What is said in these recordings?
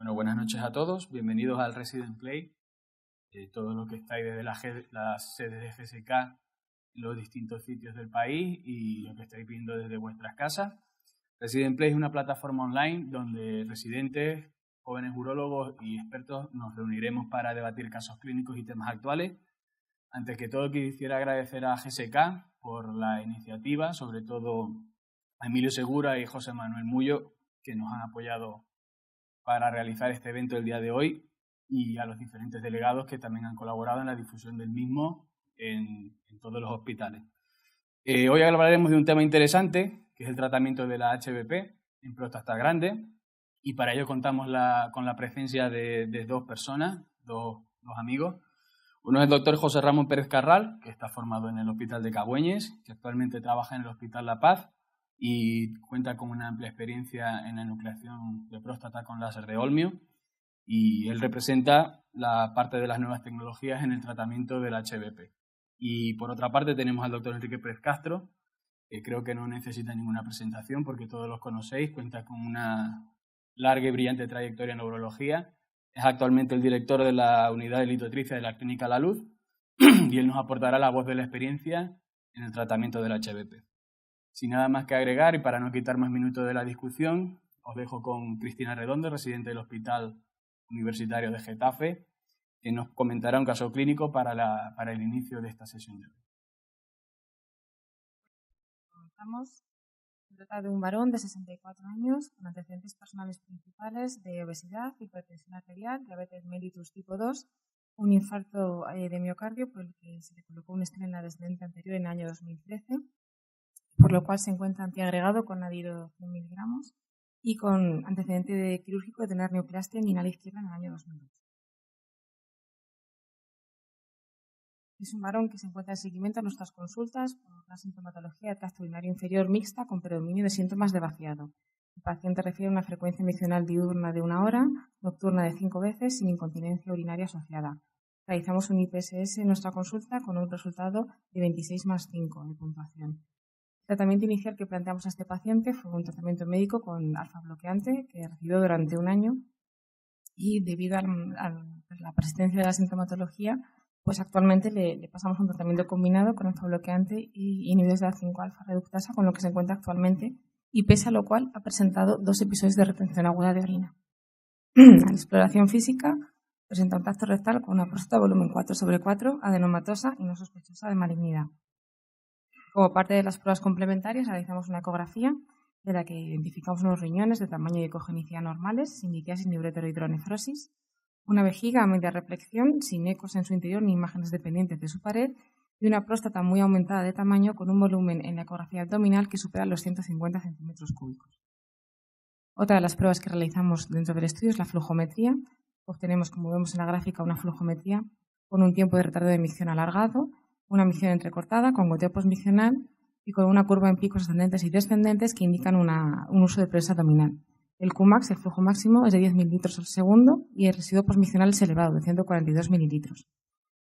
Bueno, buenas noches a todos. Bienvenidos al Resident Play. Todo lo que estáis desde las sedes de GSK en los distintos sitios del país y lo que estáis viendo desde vuestras casas. Resident Play es una plataforma online donde residentes, jóvenes urólogos y expertos nos reuniremos para debatir casos clínicos y temas actuales. Antes que todo, quisiera agradecer a GSK por la iniciativa, sobre todo a Emilio Segura y José Manuel Mullo, que nos han apoyado para realizar este evento el día de hoy, y a los diferentes delegados que también han colaborado en la difusión del mismo en todos los hospitales. Hoy hablaremos de un tema interesante, que es el tratamiento de la HBP en próstata grande, y para ello contamos con la presencia de dos personas, dos amigos. Uno es el doctor José Ramón Pérez Carral, que está formado en el Hospital de Cagüeñes, que actualmente trabaja en el Hospital La Paz y cuenta con una amplia experiencia en la enucleación de próstata con láser de Olmio, y él representa la parte de las nuevas tecnologías en el tratamiento del HBP. Y por otra parte tenemos al doctor Enrique Pérez Castro, que creo que no necesita ninguna presentación porque todos los conocéis, cuenta con una larga y brillante trayectoria en urología. Es actualmente el director de la unidad de litotricia de la Clínica La Luz y él nos aportará la voz de la experiencia en el tratamiento del HBP. Sin nada más que agregar y para no quitar más minutos de la discusión, os dejo con Cristina Redondo, residente del Hospital Universitario de Getafe, que nos comentará un caso clínico para el inicio de esta sesión de hoy. Comenzamos. Se trata de un varón de 64 años con antecedentes personales principales de obesidad, hipertensión arterial, diabetes mellitus tipo 2, un infarto de miocardio por el que se le colocó un stent en la descendente anterior en el año 2013, por lo cual se encuentra antiagregado con nadiro 100 miligramos y con antecedente de quirúrgico de tener neoplastia inguinal izquierda en el año 2008. Es un varón que se encuentra en seguimiento a nuestras consultas por una sintomatología de tracto urinario inferior mixta con predominio de síntomas de vaciado. El paciente refiere a una frecuencia miccional diurna de 1 hora, nocturna de 5 veces, sin incontinencia urinaria asociada. Realizamos un IPSS en nuestra consulta con un resultado de 26+5 de puntuación. El tratamiento inicial que planteamos a este paciente fue un tratamiento médico con alfa bloqueante que recibió durante 1 año y debido a la persistencia de la sintomatología, pues actualmente le pasamos un tratamiento combinado con alfa bloqueante y inhibidores de la 5-alfa reductasa, con lo que se encuentra actualmente, y pese a lo cual ha presentado 2 episodios de retención aguda de orina. A la exploración física presenta un tacto rectal con una próstata volumen 4/4, adenomatosa y no sospechosa de malignidad. Como parte de las pruebas complementarias realizamos una ecografía de la que identificamos unos riñones de tamaño y ecogenicidad normales, sin litiasis ni ureterohidronefrosis, una vejiga a media reflexión, sin ecos en su interior ni imágenes dependientes de su pared, y una próstata muy aumentada de tamaño con un volumen en la ecografía abdominal que supera los 150 centímetros cúbicos. Otra de las pruebas que realizamos dentro del estudio es la flujometría. Obtenemos, como vemos en la gráfica, una flujometría con un tiempo de retardo de micción alargado, una micción entrecortada con goteo posmiccional y con una curva en picos ascendentes y descendentes que indican un uso de presa abdominal. El Qmax, el flujo máximo, es de 10 mililitros al segundo y el residuo posmiccional es elevado, de 142 mililitros.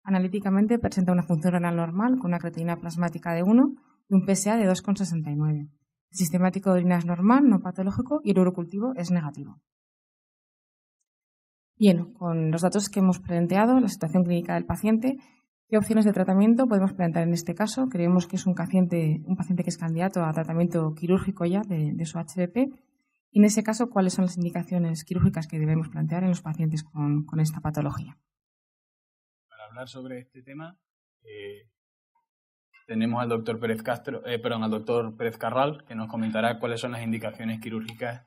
Analíticamente presenta una función renal normal con una creatinina plasmática de 1 y un PSA de 2,69. El sistemático de orina es normal, no patológico, y el urocultivo es negativo. Bien, con los datos que hemos planteado, la situación clínica del paciente, ¿qué opciones de tratamiento podemos plantear en este caso? Creemos que es un paciente que es candidato a tratamiento quirúrgico ya de su HBP. Y en ese caso, ¿cuáles son las indicaciones quirúrgicas que debemos plantear en los pacientes con esta patología? Para hablar sobre este tema, tenemos al doctor al doctor Pérez Carral, que nos comentará cuáles son las indicaciones quirúrgicas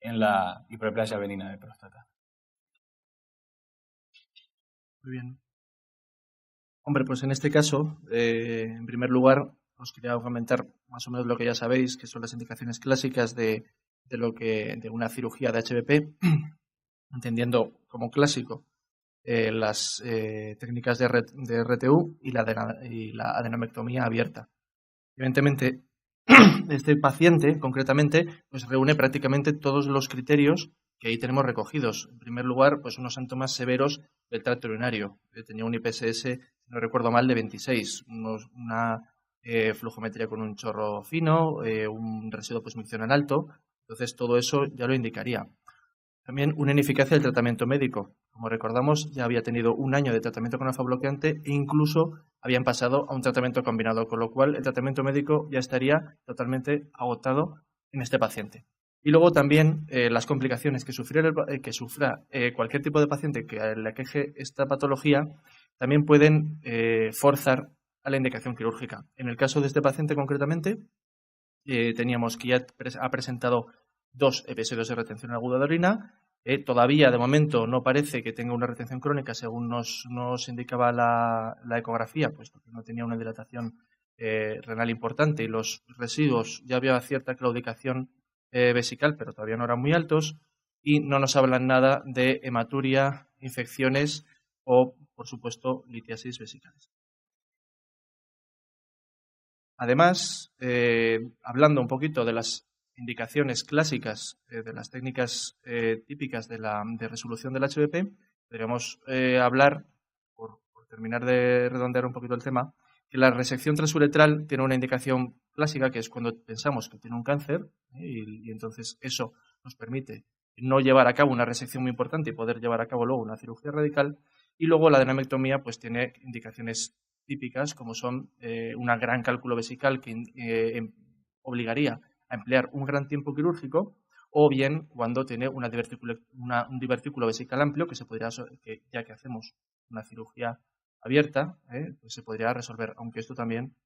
en la hiperplasia benigna de próstata. Muy bien. Hombre, pues en este caso, en primer lugar, os quería comentar más o menos lo que ya sabéis, que son las indicaciones clásicas de una cirugía de HBP, entendiendo como clásico las técnicas de RTU y la adenomectomía abierta. Evidentemente, este paciente, concretamente, pues reúne prácticamente todos los criterios que ahí tenemos recogidos. En primer lugar, pues unos síntomas severos del tracto urinario. Tenía un IPSS, si no recuerdo mal, de 26, una flujometría con un chorro fino, un residuo posmiccional alto. Entonces, todo eso ya lo indicaría. También una ineficacia del tratamiento médico. Como recordamos, ya había tenido 1 año de tratamiento con alfa-bloqueante e incluso habían pasado a un tratamiento combinado, con lo cual el tratamiento médico ya estaría totalmente agotado en este paciente. Y luego también las complicaciones que sufra cualquier tipo de paciente que le aqueje esta patología también pueden forzar a la indicación quirúrgica. En el caso de este paciente concretamente, teníamos que ya ha presentado 2 episodios de retención aguda de orina. Todavía, de momento, no parece que tenga una retención crónica, según nos indicaba la ecografía, pues porque no tenía una dilatación renal importante y los residuos, ya había cierta claudicación vesical, pero todavía no eran muy altos, y no nos hablan nada de hematuria, infecciones o, por supuesto, litiasis vesicales. Además, hablando un poquito de las indicaciones clásicas, de las técnicas típicas de resolución del HBP, podríamos hablar, por terminar de redondear un poquito el tema, que la resección transuretral tiene una indicación clásica, que es cuando pensamos que tiene un cáncer, y entonces eso nos permite no llevar a cabo una resección muy importante y poder llevar a cabo luego una cirugía radical. Y luego la adenomectomía pues tiene indicaciones típicas, como son una gran cálculo vesical que obligaría a emplear un gran tiempo quirúrgico, o bien cuando tiene un divertículo vesical amplio, que ya que hacemos una cirugía abierta, pues se podría resolver, aunque esto también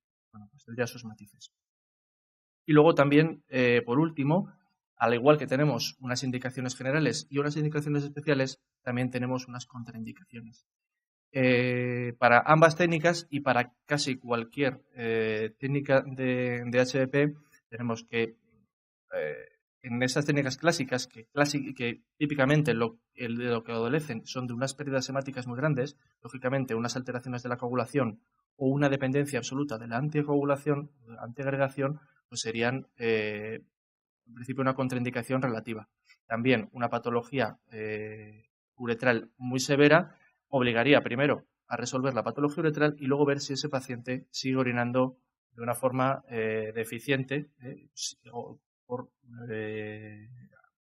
pues tendría sus matices. Y luego también, por último, al igual que tenemos unas indicaciones generales y unas indicaciones especiales, también tenemos unas contraindicaciones. Para ambas técnicas y para casi cualquier técnica de HBP, tenemos que en esas técnicas clásicas que típicamente lo que adolecen son de unas pérdidas hemáticas muy grandes, lógicamente unas alteraciones de la coagulación o una dependencia absoluta de la anticoagulación, antiagregación, pues serían en principio una contraindicación relativa. También una patología uretral muy severa obligaría primero a resolver la patología uretral y luego ver si ese paciente sigue orinando de una forma deficiente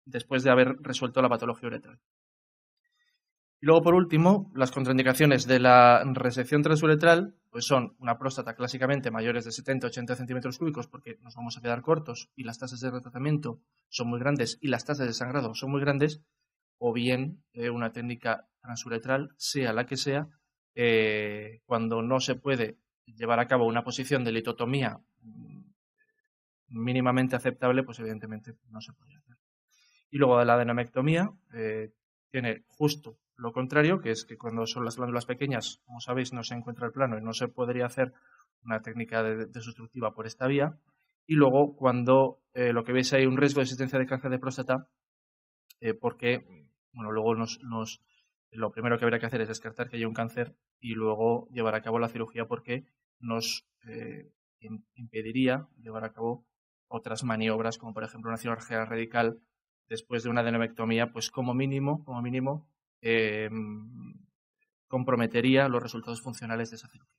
después de haber resuelto la patología uretral. Y luego, por último, las contraindicaciones de la resección transuretral pues son una próstata clásicamente mayores de 70-80 centímetros cúbicos, porque nos vamos a quedar cortos y las tasas de retratamiento son muy grandes y las tasas de sangrado son muy grandes, o bien una técnica transuretral, sea la que sea, cuando no se puede llevar a cabo una posición de litotomía mínimamente aceptable, pues evidentemente no se puede hacer. Y luego la adenomectomía tiene justo lo contrario, que es que cuando son las glándulas pequeñas, como sabéis, no se encuentra el plano y no se podría hacer una técnica desobstructiva por esta vía. Y luego cuando lo que veis hay un riesgo de existencia de cáncer de próstata, porque luego lo primero que habría que hacer es descartar que haya un cáncer y luego llevar a cabo la cirugía, porque nos impediría llevar a cabo otras maniobras, como por ejemplo una cirugía radical después de una adenomectomía, pues como mínimo comprometería los resultados funcionales de esa cirugía.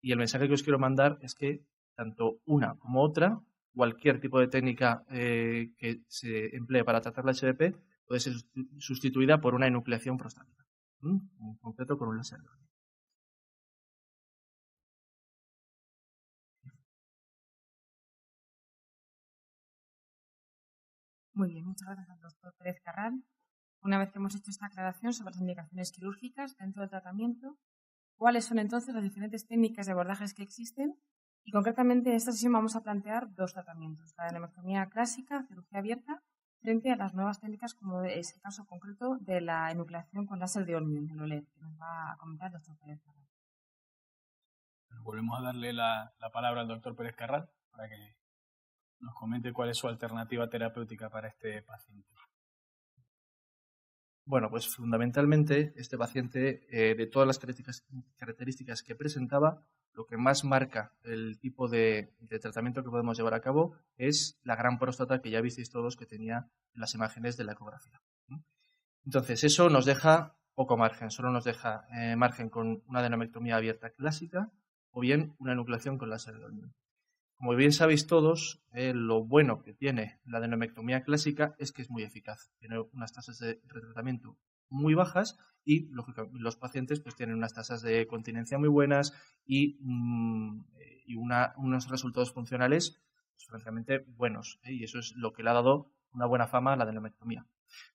Y el mensaje que os quiero mandar es que tanto una como otra, cualquier tipo de técnica que se emplee para tratar la HBP puede ser sustituida por una enucleación prostática, en concreto con un láser. Muy bien, muchas gracias al doctor Pérez Carral. Una vez que hemos hecho esta aclaración sobre las indicaciones quirúrgicas dentro del tratamiento, ¿cuáles son entonces las diferentes técnicas de abordajes que existen? Y concretamente en esta sesión vamos a plantear 2 tratamientos, la adenomectomía clásica, cirugía abierta, frente a las nuevas técnicas como es el caso concreto de la enucleación con láser de Olmium, el OLED, que nos va a comentar el doctor Pérez Carral. Volvemos a darle la palabra al doctor Pérez Carral para que nos comente cuál es su alternativa terapéutica para este paciente. Bueno, pues fundamentalmente este paciente, de todas las características que presentaba, lo que más marca el tipo de tratamiento que podemos llevar a cabo es la gran próstata que ya visteis todos que tenía en las imágenes de la ecografía. Entonces, eso nos deja poco margen, solo nos deja margen con una adenomectomía abierta clásica o bien una enucleación con láser de Olmium. Como bien sabéis todos, lo bueno que tiene la adenomectomía clásica es que es muy eficaz. Tiene unas tasas de retratamiento muy bajas y lógicamente, los pacientes pues, tienen unas tasas de continencia muy buenas y unos resultados funcionales pues, francamente buenos. Y eso es lo que le ha dado una buena fama a la adenomectomía.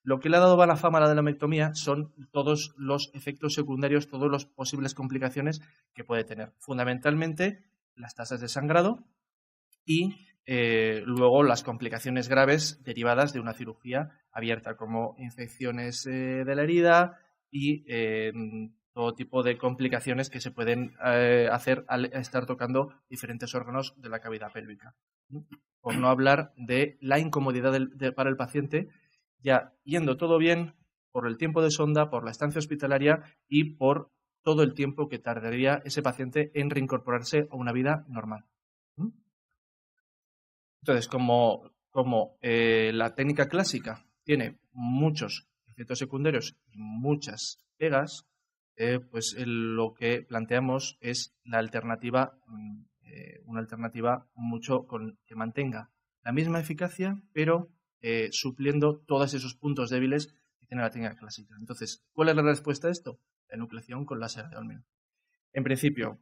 Lo que le ha dado mala fama a la adenomectomía son todos los efectos secundarios, todas las posibles complicaciones que puede tener. Fundamentalmente, las tasas de sangrado y luego las complicaciones graves derivadas de una cirugía abierta, como infecciones de la herida y todo tipo de complicaciones que se pueden hacer al estar tocando diferentes órganos de la cavidad pélvica. Por no hablar de la incomodidad para el paciente, ya yendo todo bien por el tiempo de sonda, por la estancia hospitalaria y por todo el tiempo que tardaría ese paciente en reincorporarse a una vida normal. Entonces, como la técnica clásica tiene muchos efectos secundarios y muchas pegas, pues lo que planteamos es la alternativa, una alternativa que mantenga la misma eficacia, pero supliendo todos esos puntos débiles que tiene la técnica clásica. Entonces, ¿cuál es la respuesta a esto? La enucleación con láser de Olmium. En principio,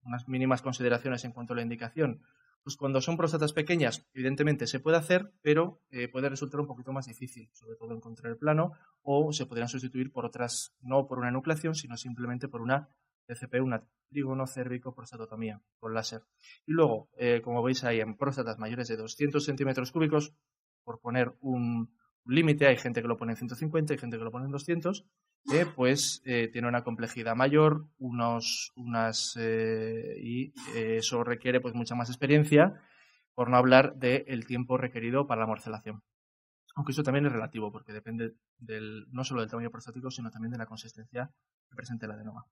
unas mínimas consideraciones en cuanto a la indicación. Pues cuando son próstatas pequeñas, evidentemente se puede hacer, pero puede resultar un poquito más difícil, sobre todo encontrar el plano, o se podrían sustituir por otras, no por una enucleación, sino simplemente por una TCP, una trígono-cérvico-prostatotomía con láser. Y luego, como veis ahí, en próstatas mayores de 200 centímetros cúbicos, por poner un límite, hay gente que lo pone en 150, hay gente que lo pone en 200, tiene una complejidad mayor, y eso requiere pues mucha más experiencia, por no hablar del tiempo requerido para la morcelación. Aunque eso también es relativo, porque depende no solo del tamaño prostático, sino también de la consistencia que presente el adenoma.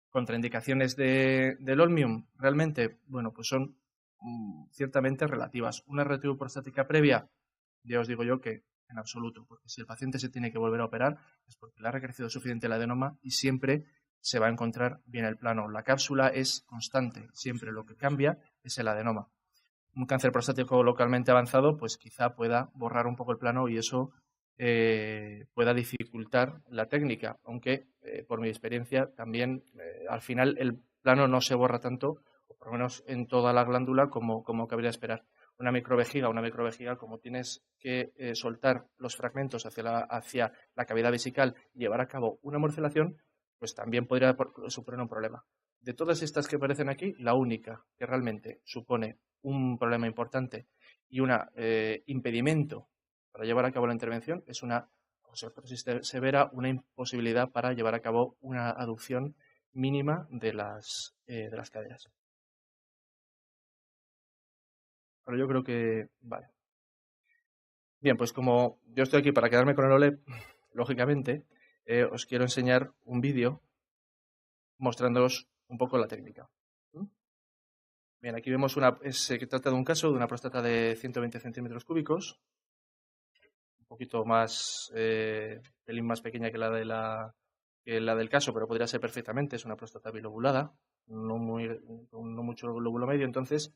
Contraindicaciones del Olmium, realmente, bueno, pues son ciertamente relativas. Una reactividad prostática previa, ya os digo yo que en absoluto, porque si el paciente se tiene que volver a operar es porque le ha recrecido suficiente el adenoma y siempre se va a encontrar bien el plano. La cápsula es constante, siempre lo que cambia es el adenoma. Un cáncer prostático localmente avanzado, pues quizá pueda borrar un poco el plano y eso pueda dificultar la técnica, aunque por mi experiencia también al final el plano no se borra tanto, o por lo menos en toda la glándula como cabría esperar. Una microvejiga, como tienes que soltar los fragmentos hacia la cavidad vesical y llevar a cabo una morcelación, pues también podría suponer un problema. De todas estas que aparecen aquí, la única que realmente supone un problema importante y un impedimento para llevar a cabo la intervención es una osteoporosis severa, una imposibilidad para llevar a cabo una aducción mínima de las caderas. Pero yo creo que vale. Bien, pues como yo estoy aquí para quedarme con el OLED, lógicamente, os quiero enseñar un vídeo mostrándoos un poco la técnica. Bien, aquí vemos se trata de un caso de una próstata de 120 centímetros cúbicos, un poquito más, pelín más pequeña que la del caso, pero podría ser perfectamente, es una próstata bilobulada, no mucho lóbulo medio, entonces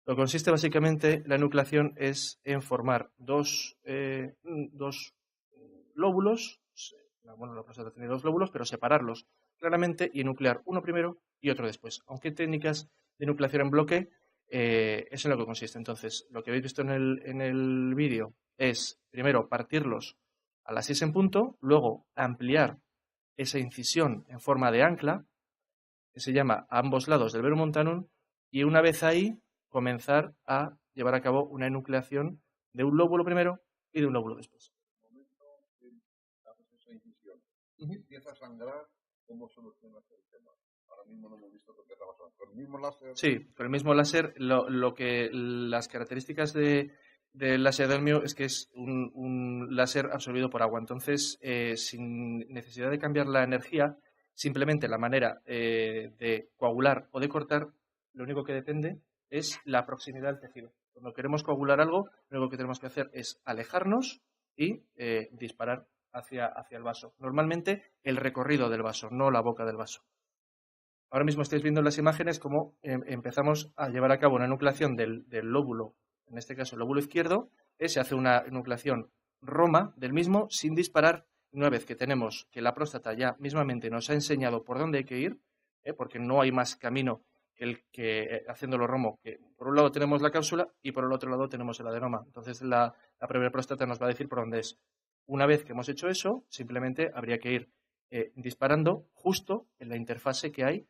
lo que consiste básicamente la enucleación es en formar dos lóbulos, bueno, la próstata tiene dos lóbulos, pero separarlos claramente y enuclear uno primero y otro después. Aunque hay técnicas de enucleación en bloque, eso es en lo que consiste. Entonces, lo que habéis visto en el vídeo es primero partirlos a las 6 en punto, luego ampliar esa incisión en forma de ancla, que se llama a ambos lados del verum montanum, y una vez ahí comenzar a llevar a cabo una enucleación de un lóbulo primero y de un lóbulo después. En el momento que haces esa incisión y empieza a sangrar, ¿cómo solucionas el tema? Ahora mismo no hemos visto que empezaba a sangrar. ¿Con el mismo láser? Sí, con el mismo láser. Las características del láser de Olmium es que es un láser absorbido por agua. Entonces, sin necesidad de cambiar la energía, simplemente la manera de coagular o de cortar, lo único que depende es la proximidad del tejido. Cuando queremos coagular algo, lo único que tenemos que hacer es alejarnos y disparar hacia el vaso. Normalmente el recorrido del vaso, no la boca del vaso. ahora mismo estáis viendo en las imágenes cómo empezamos a llevar a cabo una enucleación del lóbulo, en este caso el lóbulo izquierdo, se hace una enucleación roma del mismo sin disparar. Una vez que tenemos que la próstata ya mismamente nos ha enseñado por dónde hay que ir, porque no hay más camino que el que haciéndolo romo, que por un lado tenemos la cápsula y por el otro lado tenemos el adenoma. Entonces la propia próstata nos va a decir por dónde es. Una vez que hemos hecho eso, simplemente habría que ir disparando justo en la interfase que hay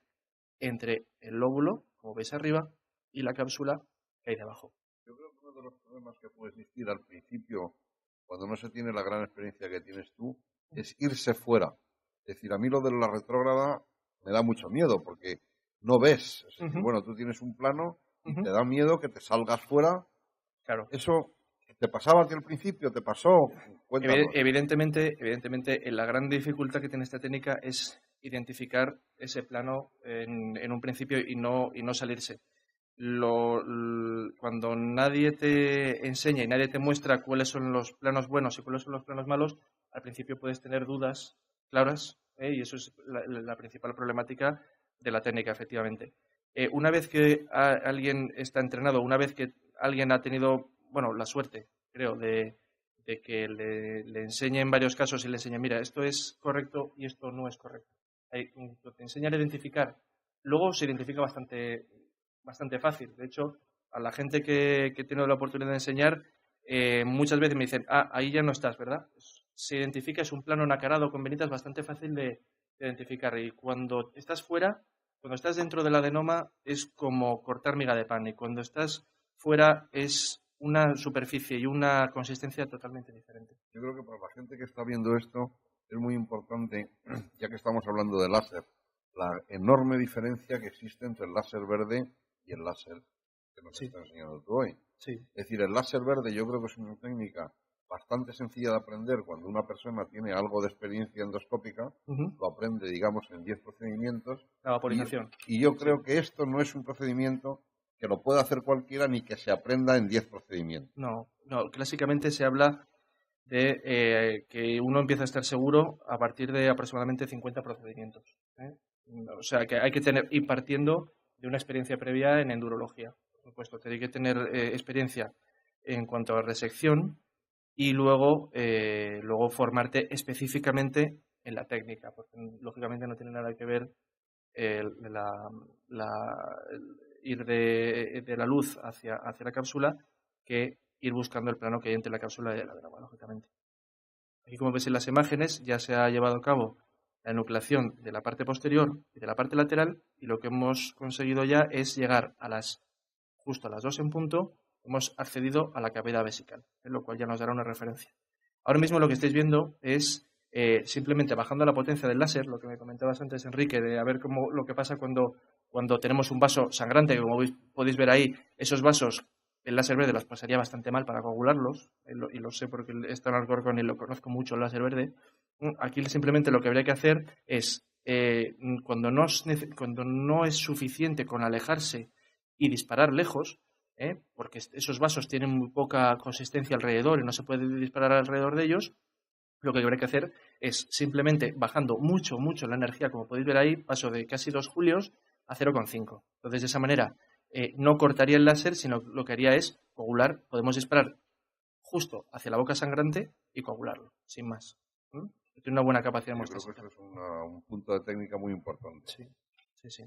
entre el lóbulo, como veis arriba, y la cápsula que hay debajo. Yo creo que uno de los problemas que puede existir al principio, cuando no se tiene la gran experiencia que tienes tú, es irse fuera. Es decir, a mí lo de la retrógrada me da mucho miedo, porque no ves. Es decir, bueno, tú tienes un plano y te da miedo que te salgas fuera. Claro. Eso te pasaba a ti al principio, te pasó. Cuéntanos. Evidentemente, la gran dificultad que tiene esta técnica es identificar ese plano en un principio y no salirse. Cuando nadie te enseña y nadie te muestra cuáles son los planos buenos y cuáles son los planos malos, al principio puedes tener dudas claras, y eso es la principal problemática de la técnica, efectivamente. Una vez que alguien está entrenado, una vez que alguien ha tenido, la suerte, creo, de que le enseñe en varios casos y le enseñe, mira, esto es correcto y esto no es correcto. Te enseñan a identificar. Luego se identifica bastante fácil. De hecho, a la gente que he tenido la oportunidad de enseñar, muchas veces me dicen, ahí ya no estás, ¿verdad? Se identifica, es un plano nacarado con venitas bastante fácil de identificar. Y cuando estás fuera, cuando estás dentro del adenoma, es como cortar miga de pan. Y cuando estás fuera, es una superficie y una consistencia totalmente diferente. Yo creo que para la gente que está viendo esto es muy importante, ya que estamos hablando de láser, la enorme diferencia que existe entre el láser verde y el láser que nos está enseñando tú hoy. Sí. Es decir, el láser verde yo creo que es una técnica bastante sencilla de aprender cuando una persona tiene algo de experiencia endoscópica, lo aprende, digamos, en 10 procedimientos. La vaporización. Y yo creo que esto no es un procedimiento que lo pueda hacer cualquiera ni que se aprenda en 10 procedimientos. No, clásicamente se habla de que uno empieza a estar seguro a partir de aproximadamente 50 procedimientos. O sea, que hay que ir partiendo de una experiencia previa en endurología. Por supuesto, tiene que tener experiencia en cuanto a resección y luego formarte específicamente en la técnica, porque lógicamente no tiene nada que ver ir de la luz hacia la cápsula que ir buscando el plano que hay entre la cápsula y el adenoma, lógicamente. Aquí, como ves en las imágenes, ya se ha llevado a cabo la enucleación de la parte posterior y de la parte lateral, y lo que hemos conseguido ya es llegar justo a las 2 en punto, hemos accedido a la cavidad vesical, lo cual ya nos dará una referencia. Ahora mismo lo que estáis viendo es simplemente bajando la potencia del láser, lo que me comentabas antes, Enrique, de a ver lo que pasa cuando tenemos un vaso sangrante, que como podéis ver ahí, esos vasos, el láser verde los pasaría bastante mal para coagularlos, y lo sé porque está en Alcorcón y lo conozco mucho, el láser verde. Aquí simplemente lo que habría que hacer es, cuando no es suficiente con alejarse y disparar lejos, porque esos vasos tienen muy poca consistencia alrededor y no se puede disparar alrededor de ellos, lo que habría que hacer es simplemente bajando mucho la energía, como podéis ver ahí, paso de casi 2 julios a 0,5. Entonces, de esa manera, no cortaría el láser, sino lo que haría es coagular. Podemos disparar justo hacia la boca sangrante y coagularlo, sin más. Tiene una buena capacidad de muestra. Yo creo que eso es un punto de técnica muy importante. Sí.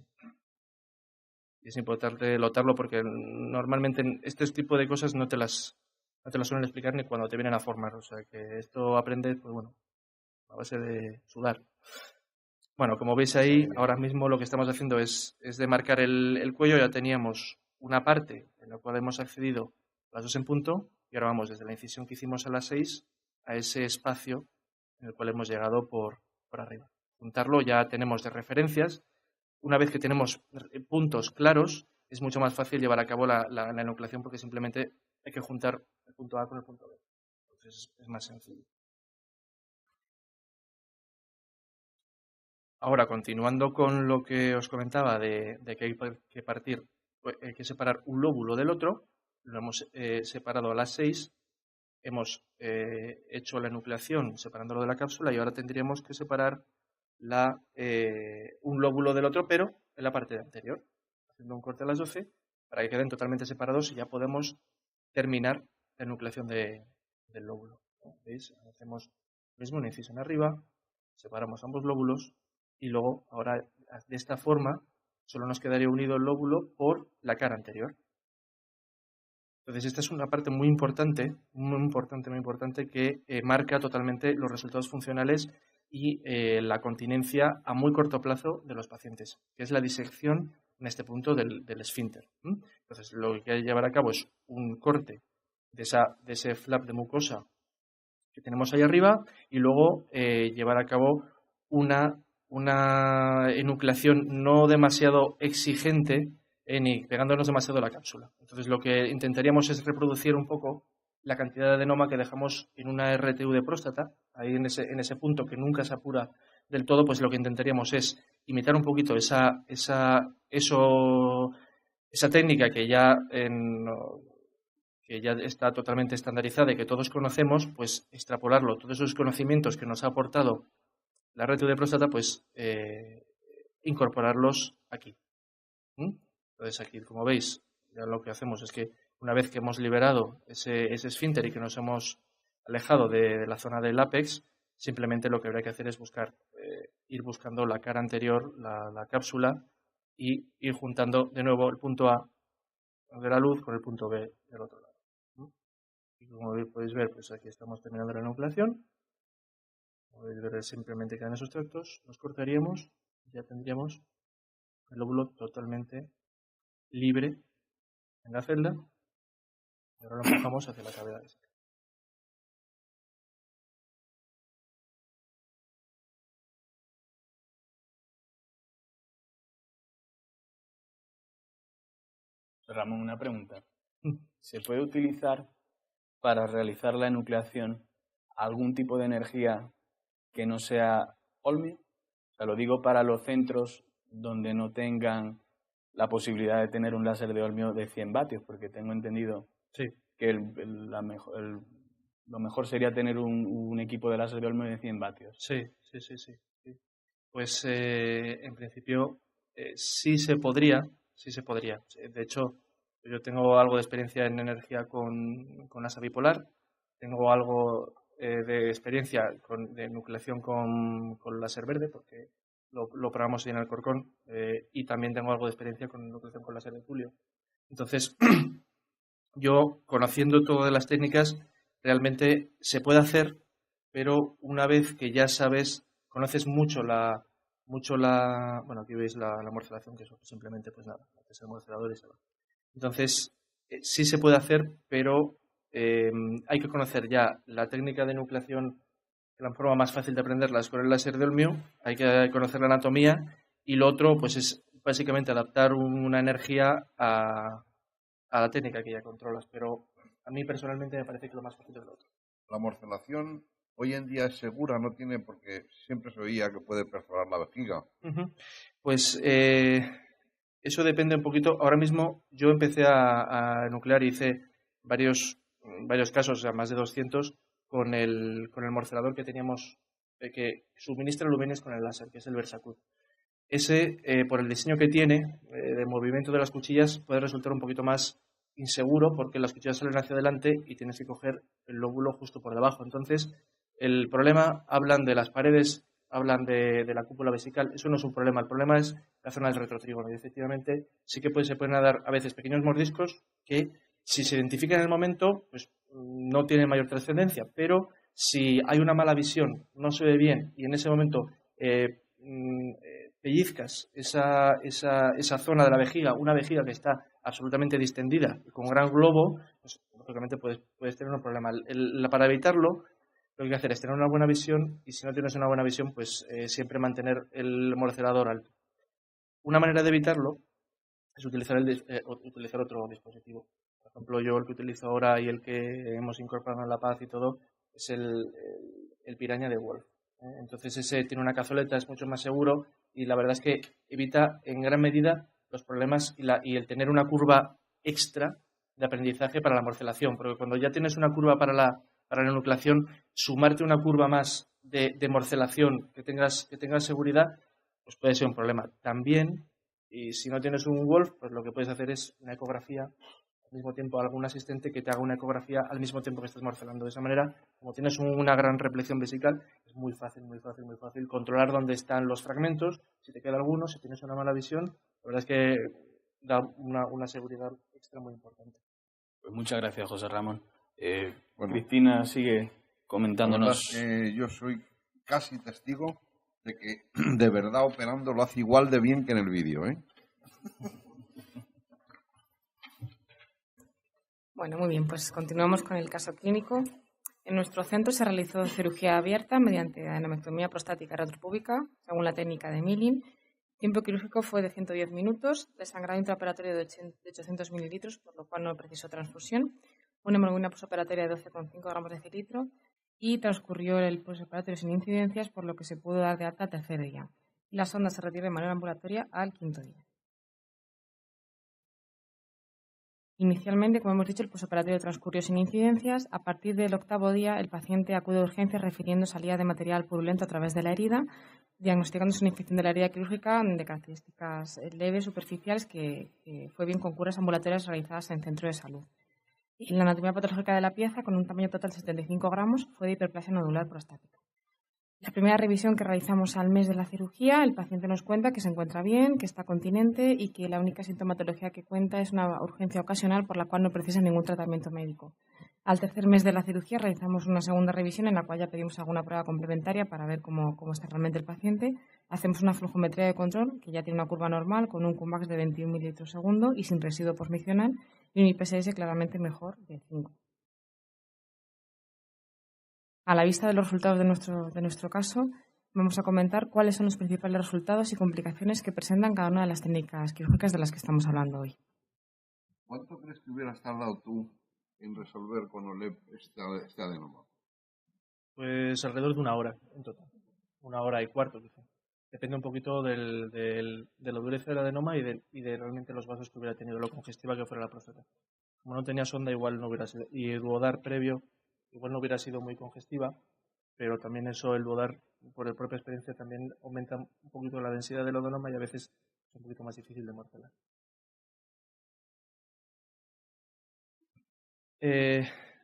Y es importante notarlo porque normalmente este tipo de cosas no te las suelen explicar ni cuando te vienen a formar. O sea que esto aprendes, pues bueno, a base de sudar. Bueno, como veis ahí, ahora mismo lo que estamos haciendo es demarcar el cuello. Ya teníamos una parte en la cual hemos accedido a las 2 en punto y ahora vamos desde la incisión que hicimos a las 6 a ese espacio en el cual hemos llegado por arriba. Juntarlo ya tenemos de referencias. Una vez que tenemos puntos claros, es mucho más fácil llevar a cabo la enucleación porque simplemente hay que juntar el punto A con el punto B. Entonces es más sencillo. Ahora, continuando con lo que os comentaba de que hay que separar un lóbulo del otro, lo hemos separado a las 6, hemos hecho la enucleación separándolo de la cápsula y ahora tendríamos que separar un lóbulo del otro, pero en la parte anterior, haciendo un corte a las 12 para que queden totalmente separados y ya podemos terminar la enucleación del lóbulo. ¿Veis? Hacemos lo mismo, una incisión arriba, separamos ambos lóbulos y luego, ahora de esta forma, solo nos quedaría unido el lóbulo por la cara anterior. Entonces, esta es una parte muy importante que marca totalmente los resultados funcionales y la continencia a muy corto plazo de los pacientes, que es la disección en este punto del esfínter. Entonces, lo que hay que llevar a cabo es un corte de ese flap de mucosa que tenemos ahí arriba y luego llevar a cabo una enucleación no demasiado exigente ni pegándonos demasiado a la cápsula. Entonces, lo que intentaríamos es reproducir un poco la cantidad de adenoma que dejamos en una RTU de próstata, ahí en ese punto que nunca se apura del todo, pues lo que intentaríamos es imitar un poquito esa técnica que ya está totalmente estandarizada y que todos conocemos, pues extrapolarlo, todos esos conocimientos que nos ha aportado la RTU de próstata, pues incorporarlos aquí. Entonces aquí, como veis, ya lo que hacemos es que una vez que hemos liberado ese esfínter y que nos hemos alejado de la zona del ápex, simplemente lo que habría que hacer es ir buscando la cara anterior, la cápsula, y ir juntando de nuevo el punto A de la luz con el punto B del otro lado. Y como podéis ver, pues aquí estamos terminando la enucleación. Como podéis ver, simplemente quedan esos tractos, los cortaríamos y ya tendríamos el lóbulo totalmente libre en la celda. Y ahora lo empujamos hacia la cavidad. Ramón, una pregunta. ¿Se puede utilizar para realizar la enucleación algún tipo de energía que no sea Olmi? O sea, lo digo para los centros donde no tengan la posibilidad de tener un láser de Olmio de 100 vatios, porque tengo entendido que lo mejor sería tener un equipo de láser de Olmio de 100 vatios. Sí. Pues en principio sí se podría. De hecho, yo tengo algo de experiencia en energía con asa bipolar, tengo algo de experiencia de nucleación con láser verde, porque lo probamos ahí en Alcorcón, y también tengo algo de experiencia con nucleación con láser de Tulio. Entonces, yo, conociendo todas las técnicas, realmente se puede hacer, pero una vez que ya conoces mucho bueno, aquí veis la morcelación, que eso simplemente, pues nada, es el morcelador y se va. Entonces, sí se puede hacer, pero hay que conocer ya la técnica de nucleación, la forma más fácil de aprenderla es con el láser de Olmio, hay que conocer la anatomía, y lo otro, pues es básicamente adaptar una energía a la técnica que ya controlas, pero a mí personalmente me parece que lo más fácil es lo otro. La morcelación hoy en día es segura, no tiene, porque siempre se oía que puede perforar la vejiga. Pues eso depende un poquito. Ahora mismo yo empecé a nuclear y hice varios casos, o sea, más de 200, con el morcelador que teníamos, que suministra lúmenes con el láser, que es el Versacud. Ese, por el diseño que tiene, de movimiento de las cuchillas, puede resultar un poquito más inseguro, porque las cuchillas salen hacia adelante y tienes que coger el lóbulo justo por debajo. Entonces, el problema, hablan de las paredes, hablan de la cúpula vesical, eso no es un problema, el problema es la zona del retrotrígono, y efectivamente sí que se pueden dar a veces pequeños mordiscos que, si se identifican en el momento, pues no tienen mayor trascendencia, pero si hay una mala visión, no se ve bien, y en ese momento pellizcas esa zona de la vejiga, una vejiga que está absolutamente distendida, con gran globo, pues lógicamente puedes tener un problema. Para evitarlo, lo que hay que hacer es tener una buena visión, y si no tienes una buena visión, pues siempre mantener el morcelador alto. Una manera de evitarlo es utilizar otro dispositivo. Por ejemplo, yo el que utilizo ahora y el que hemos incorporado en La Paz y todo es el Piraña de Wolf. Entonces ese tiene una cazoleta, es mucho más seguro, y la verdad es que evita en gran medida los problemas y el tener una curva extra de aprendizaje para la morcelación, porque cuando ya tienes una curva para la enucleación, sumarte una curva más de morcelación que tengas seguridad, pues puede ser un problema. También Y si no tienes un Wolf, pues lo que puedes hacer es una ecografía, al mismo tiempo algún asistente que te haga una ecografía al mismo tiempo que estás morcelando. De esa manera, como tienes una gran replección vesical, es muy fácil controlar dónde están los fragmentos, si te queda alguno, si tienes una mala visión. La verdad es que da una seguridad extra muy importante. Pues muchas gracias, José Ramón. Bueno, Cristina sigue comentándonos. Yo soy casi testigo de que de verdad operando lo hace igual de bien que en el vídeo, ¿eh? Bueno, muy bien, pues continuamos con el caso clínico. En nuestro centro se realizó cirugía abierta mediante adenomectomía prostática retropúbica, según la técnica de Milling. El tiempo quirúrgico fue de 110 minutos, de sangrado intraoperatorio de 800 mililitros, por lo cual no precisó transfusión, una hemoglobina posoperatoria de 12,5 gramos de decilitro y transcurrió el posoperatorio sin incidencias, por lo que se pudo dar de alta al tercer día. Y la sonda se retiró de manera ambulatoria al quinto día. Inicialmente, como hemos dicho, el posoperatorio transcurrió sin incidencias. A partir del octavo día, el paciente acude a urgencias refiriendo salida de material purulento a través de la herida, diagnosticándose una infección de la herida quirúrgica de características leves, superficiales, que fue bien con curas ambulatorias realizadas en centro de salud. Y la anatomía patológica de la pieza, con un tamaño total de 75 gramos, fue de hiperplasia nodular prostática. La primera revisión que realizamos al mes de la cirugía, el paciente nos cuenta que se encuentra bien, que está continente y que la única sintomatología que cuenta es una urgencia ocasional por la cual no precisa ningún tratamiento médico. Al tercer mes de la cirugía realizamos una segunda revisión en la cual ya pedimos alguna prueba complementaria para ver cómo está realmente el paciente. Hacemos una flujometría de control que ya tiene una curva normal con un Qmax de 21 mililitros segundo y sin residuo posmicional y un IPSS claramente mejor de 5. A la vista de los resultados de nuestro caso, vamos a comentar cuáles son los principales resultados y complicaciones que presentan cada una de las técnicas quirúrgicas de las que estamos hablando hoy. ¿Cuánto crees que hubieras tardado tú en resolver con OLEP este adenoma? Pues alrededor de 1 hora en total. 1 hora y cuarto, quizá. Depende un poquito de la dureza del adenoma y de realmente los vasos que hubiera tenido, lo congestiva que fuera la próstata. Como no tenía sonda, igual no hubiera sido. Y el duodar previo, igual no hubiera sido muy congestiva, pero también eso, el duodar, por la propia experiencia, también aumenta un poquito la densidad del adenoma y a veces es un poquito más difícil de morcelar.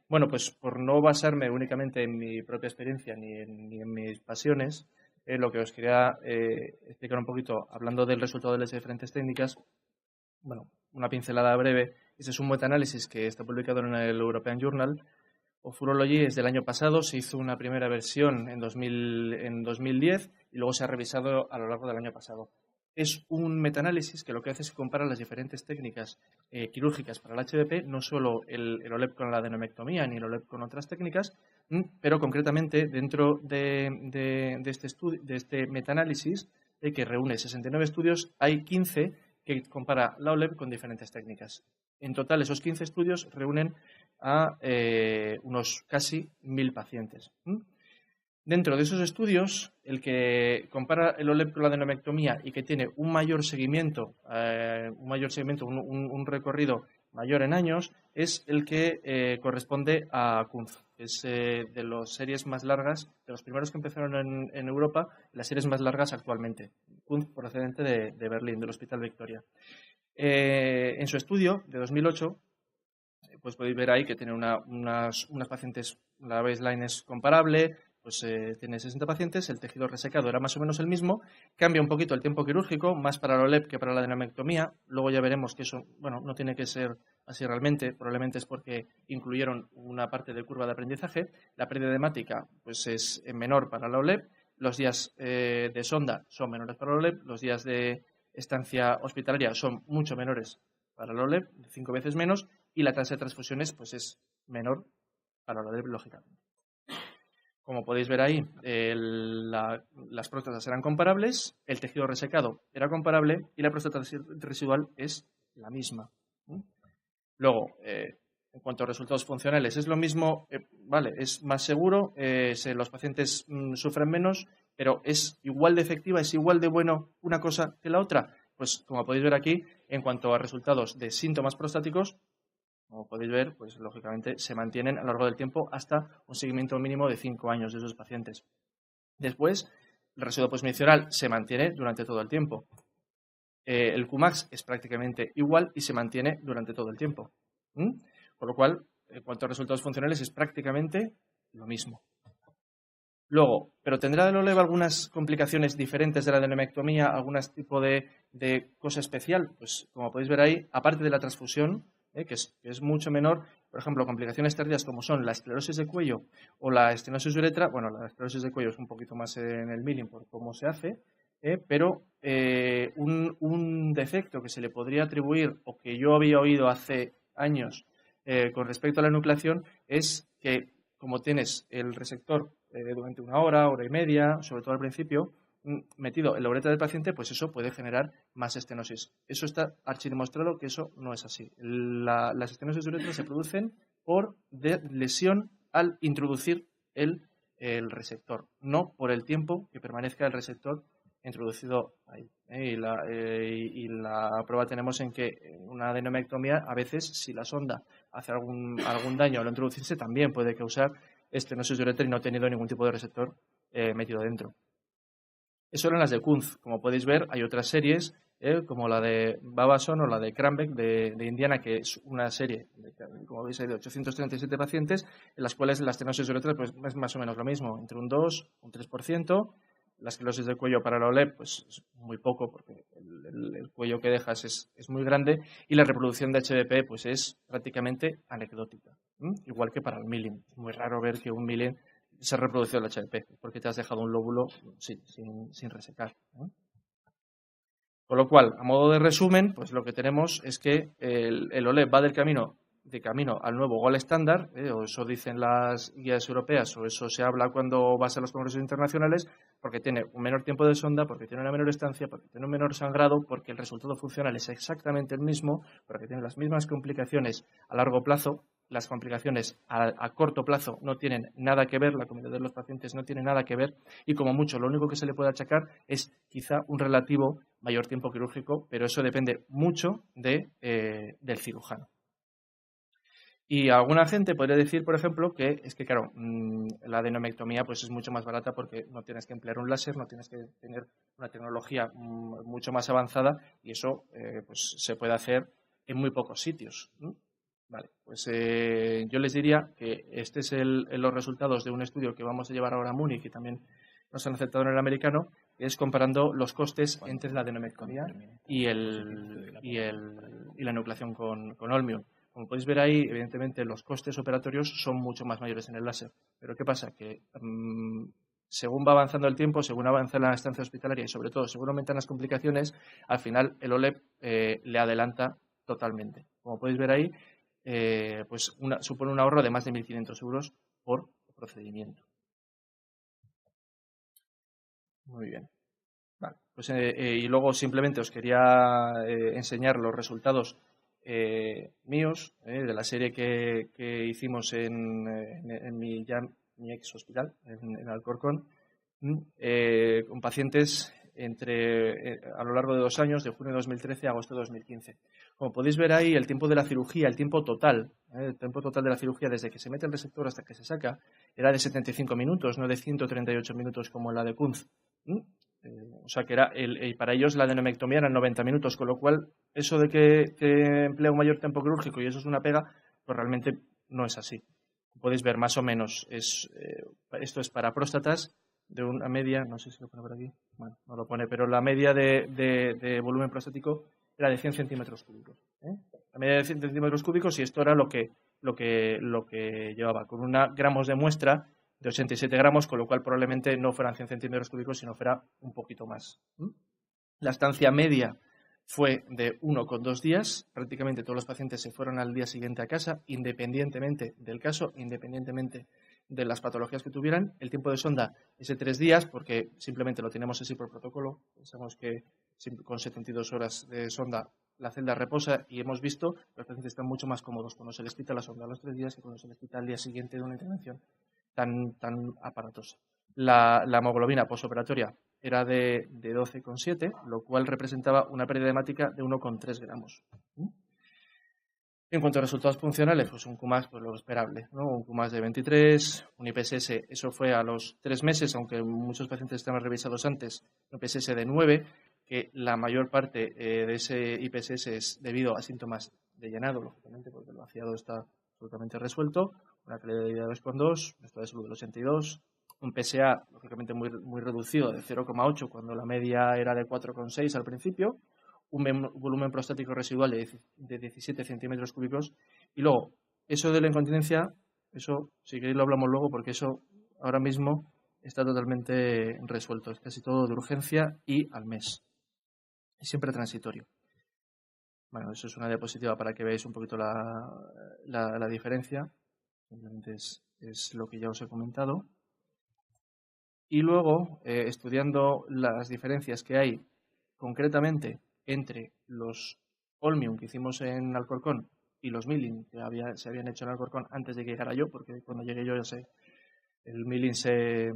Bueno, pues por no basarme únicamente en mi propia experiencia ni en mis pasiones, lo que os quería explicar un poquito, hablando del resultado de las diferentes técnicas, bueno, una pincelada breve. Este es un metaanálisis que está publicado en el European Journal of Urology. Es del año pasado, se hizo una primera versión en 2010 y luego se ha revisado a lo largo del año pasado. Es un metaanálisis que lo que hace es comparar las diferentes técnicas quirúrgicas para el HDP, no solo el OLEP con la adenomectomía ni el OLEP con otras técnicas, pero concretamente dentro de este metaanálisis que reúne 69 estudios, hay 15 que compara la OLEP con diferentes técnicas. En total, esos 15 estudios reúnen a unos casi 1.000 pacientes. Dentro de esos estudios, el que compara el OLEP con la adenomectomía y que tiene un mayor seguimiento, un recorrido mayor en años, es el que corresponde a Kunz, que es de las series más largas, de los primeros que empezaron en Europa, las series más largas actualmente. Kunz, procedente de Berlín, del Hospital Victoria. En su estudio de 2008, pues podéis ver ahí que tiene unas pacientes, la baseline es comparable, pues tiene 60 pacientes, el tejido resecado era más o menos el mismo, cambia un poquito el tiempo quirúrgico, más para el OLEP que para la adenomectomía, luego ya veremos que eso, bueno, no tiene que ser así realmente, probablemente es porque incluyeron una parte de curva de aprendizaje, la pérdida hemática pues es menor para la OLEP, los días de sonda son menores para la OLEP, los días de estancia hospitalaria son mucho menores para la OLEP, 5 veces menos, y la tasa de transfusiones pues es menor para la OLEP, lógicamente. Como podéis ver ahí, las próstatas eran comparables, el tejido resecado era comparable y la próstata residual es la misma. Luego, en cuanto a resultados funcionales, es lo mismo, vale, es más seguro, los pacientes sufren menos, pero es igual de efectiva, es igual de bueno una cosa que la otra. Pues como podéis ver aquí, en cuanto a resultados de síntomas prostáticos, como podéis ver, pues lógicamente se mantienen a lo largo del tiempo hasta un seguimiento mínimo de 5 años de esos pacientes. Después, el residuo posmisional se mantiene durante todo el tiempo. el Qmax es prácticamente igual y se mantiene durante todo el tiempo. Con lo cual, en cuanto a resultados funcionales, es prácticamente lo mismo. Luego, ¿pero tendrá el OLED algunas complicaciones diferentes de la adenomectomía, algún tipo de cosa especial? Pues como podéis ver ahí, aparte de la transfusión, que es mucho menor, por ejemplo, complicaciones tardías como son la esclerosis de cuello o la estenosis de uretra. Bueno, la esclerosis de cuello es un poquito más en el milling por cómo se hace, pero un defecto que se le podría atribuir o que yo había oído hace años con respecto a la enucleación es que como tienes el resector durante una hora y media, sobre todo al principio, metido en la uretra del paciente, pues eso puede generar más estenosis. Eso está archidemostrado que eso no es así. Las estenosis de uretra se producen por lesión al introducir el resector, no por el tiempo que permanezca el resector introducido ahí. Y la prueba tenemos en que una adenomectomía, a veces, si la sonda hace algún daño al introducirse, también puede causar estenosis de uretra y no ha tenido ningún tipo de receptor metido dentro. Eso eran las de Kunz. Como podéis ver, hay otras series, como la de Babason o la de Krambeck de Indiana, que es una serie, como veis, hay de 837 pacientes, en las cuales la estenosis de uretra pues, es más o menos lo mismo, entre un 2 o un 3%. La esclerosis del cuello para la OLED pues, es muy poco, porque el cuello que dejas es muy grande, y la reproducción de HDP pues, es prácticamente anecdótica, igual que para el milling. Es muy raro ver que un milling se ha reproducido el HDP, porque te has dejado un lóbulo sin resecar. Con lo cual, a modo de resumen, pues lo que tenemos es que el OLED va de camino al nuevo gold estándar, o eso dicen las guías europeas, o eso se habla cuando vas a los congresos internacionales, porque tiene un menor tiempo de sonda, porque tiene una menor estancia, porque tiene un menor sangrado, porque el resultado funcional es exactamente el mismo, porque tiene las mismas complicaciones a largo plazo. Las complicaciones a corto plazo no tienen nada que ver, la comunidad de los pacientes no tiene nada que ver, y como mucho lo único que se le puede achacar es quizá un relativo mayor tiempo quirúrgico, pero eso depende mucho del cirujano. Y alguna gente podría decir, por ejemplo, que es que, claro, la adenomectomía pues, es mucho más barata porque no tienes que emplear un láser, no tienes que tener una tecnología mucho más avanzada, y eso pues, se puede hacer en muy pocos sitios. Vale, pues yo les diría que este es los resultados de un estudio que vamos a llevar ahora a Múnich, y también nos han aceptado en el americano, que es comparando los costes entre la adenomectomía y la enucleación con Olmium. Como podéis ver ahí, evidentemente los costes operatorios son mucho más mayores en el láser. Pero ¿qué pasa? Que según va avanzando el tiempo, según avanza la estancia hospitalaria y sobre todo según aumentan las complicaciones, al final el OLED le adelanta totalmente. Como podéis ver ahí, pues supone un ahorro de más de 1.500 euros por procedimiento. Muy bien. Vale, pues, y luego simplemente os quería enseñar los resultados míos, de la serie que hicimos en mi ex hospital, en Alcorcón, con pacientes a lo largo de 2 años, de junio de 2013 a agosto de 2015. Como podéis ver ahí, el tiempo de la cirugía, el tiempo total de la cirugía desde que se mete el resector hasta que se saca, era de 75 minutos, no de 138 minutos como la de Kunz. O sea que para ellos la adenomectomía era 90 minutos, con lo cual eso de que emplea un mayor tiempo quirúrgico y eso es una pega, pues realmente no es así. Podéis ver más o menos, esto es para próstatas de una media, no sé si lo pone por aquí, bueno, no lo pone, pero la media de volumen prostático era de 100 centímetros cúbicos. La media de 100 centímetros cúbicos, y esto era lo que llevaba, con gramos de muestra de 87 gramos, con lo cual probablemente no fueran 100 centímetros cúbicos, sino fuera un poquito más. La estancia media fue de 1,2 días. Prácticamente todos los pacientes se fueron al día siguiente a casa, independientemente del caso, independientemente de las patologías que tuvieran. El tiempo de sonda es de 3 días, porque simplemente lo tenemos así por protocolo. Pensamos que con 72 horas de sonda la celda reposa, y hemos visto que los pacientes están mucho más cómodos cuando se les quita la sonda a los 3 días que cuando se les quita al día siguiente de una intervención tan aparatosa. La hemoglobina posoperatoria era de 12,7, lo cual representaba una pérdida hemática de 1,3 gramos. En cuanto a resultados funcionales, pues un Qmax, pues lo esperable, ¿no? Un Qmax de 23, un IPSS, eso fue a los 3 meses, aunque muchos pacientes estaban revisados antes, un IPSS de 9, que la mayor parte de ese IPSS es debido a síntomas de llenado, lógicamente, porque el vaciado está absolutamente resuelto, una calidad de vida de 2,2, un estado de salud del 82, un PSA, lógicamente, muy reducido, de 0,8, cuando la media era de 4,6 al principio, un volumen prostático residual de 17 centímetros cúbicos, y luego, eso de la incontinencia, eso, si queréis lo hablamos luego, porque eso ahora mismo está totalmente resuelto, es casi todo de urgencia y al mes, y siempre transitorio. Bueno, eso es una diapositiva para que veáis un poquito la diferencia, simplemente es lo que ya os he comentado. Y luego, estudiando las diferencias que hay concretamente entre los Holmium que hicimos en Alcorcón y los milling que se habían hecho en Alcorcón antes de que llegara yo, porque cuando llegué yo el milling se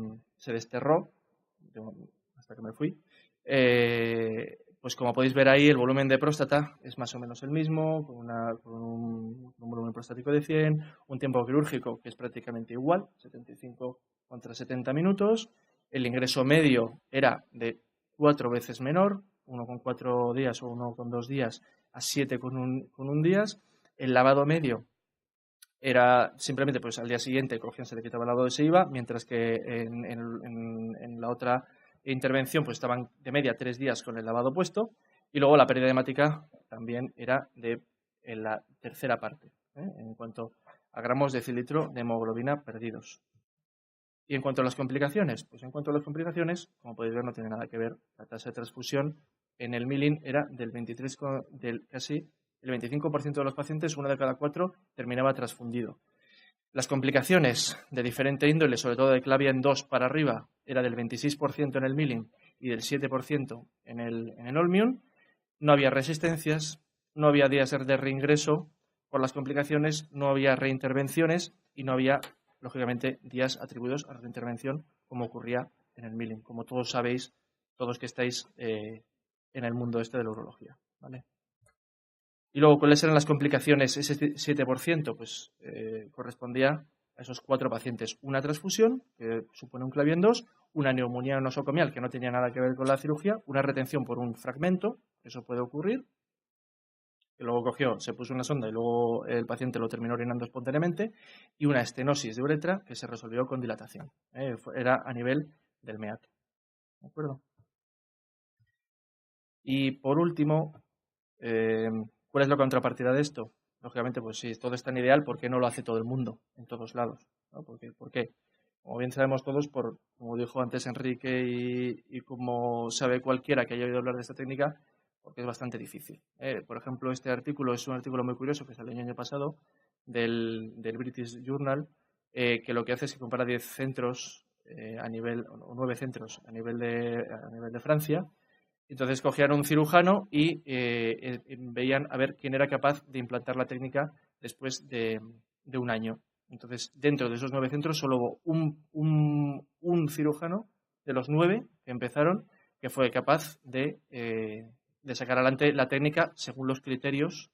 desterró hasta que me fui. Pues como podéis ver ahí, el volumen de próstata es más o menos el mismo, con un volumen prostático de 100, un tiempo quirúrgico que es prácticamente igual, 75 contra 70 minutos. El ingreso medio era de 4 veces menor, 1,4 días o 1,2 días a 7 con un días. El lavado medio era simplemente pues al día siguiente cogían, se le quitaba el lavado y se iba, mientras que en la otra intervención pues estaban de media 3 días con el lavado puesto, y luego la pérdida hemática también era en la tercera parte, en cuanto a gramos de decilitro de hemoglobina perdidos. Y en cuanto a las complicaciones, pues en cuanto a las complicaciones, como podéis ver, no tiene nada que ver. La tasa de transfusión en el milling era casi el 25% de los pacientes, 1 de cada 4, terminaba transfundido. Las complicaciones de diferente índole, sobre todo de Clavien 2 para arriba, era del 26% en el milling y del 7% en el Holmium. No había resistencias, no había días de reingreso por las complicaciones, no había reintervenciones y no había, lógicamente, días atribuidos a reintervención como ocurría en el milling, como todos sabéis, todos que estáis en el mundo de la urología, ¿vale? Y luego, ¿cuáles eran las complicaciones? Ese 7% pues correspondía a esos 4 pacientes. Una transfusión, que supone un Clavien 2, una neumonía nosocomial, que no tenía nada que ver con la cirugía, una retención por un fragmento, eso puede ocurrir, que luego se puso una sonda y luego el paciente lo terminó orinando espontáneamente, y una estenosis de uretra que se resolvió con dilatación. Era a nivel del meato. ¿De acuerdo? Y por último, ¿cuál es la contrapartida de esto? Lógicamente, pues si todo es tan ideal, ¿por qué no lo hace todo el mundo, en todos lados? ¿No? ¿Por qué? Como bien sabemos todos, como dijo antes Enrique y como sabe cualquiera que haya oído hablar de esta técnica, porque es bastante difícil. Por ejemplo, este artículo es un artículo muy curioso que salió el año pasado del British Journal, que lo que hace es que compara 10 centros o 9 centros a nivel de Francia. Entonces cogían un cirujano y veían a ver quién era capaz de implantar la técnica después de un año. Entonces, dentro de esos 9 centros solo hubo un cirujano de los 9 que empezaron que fue capaz de sacar adelante la técnica según los criterios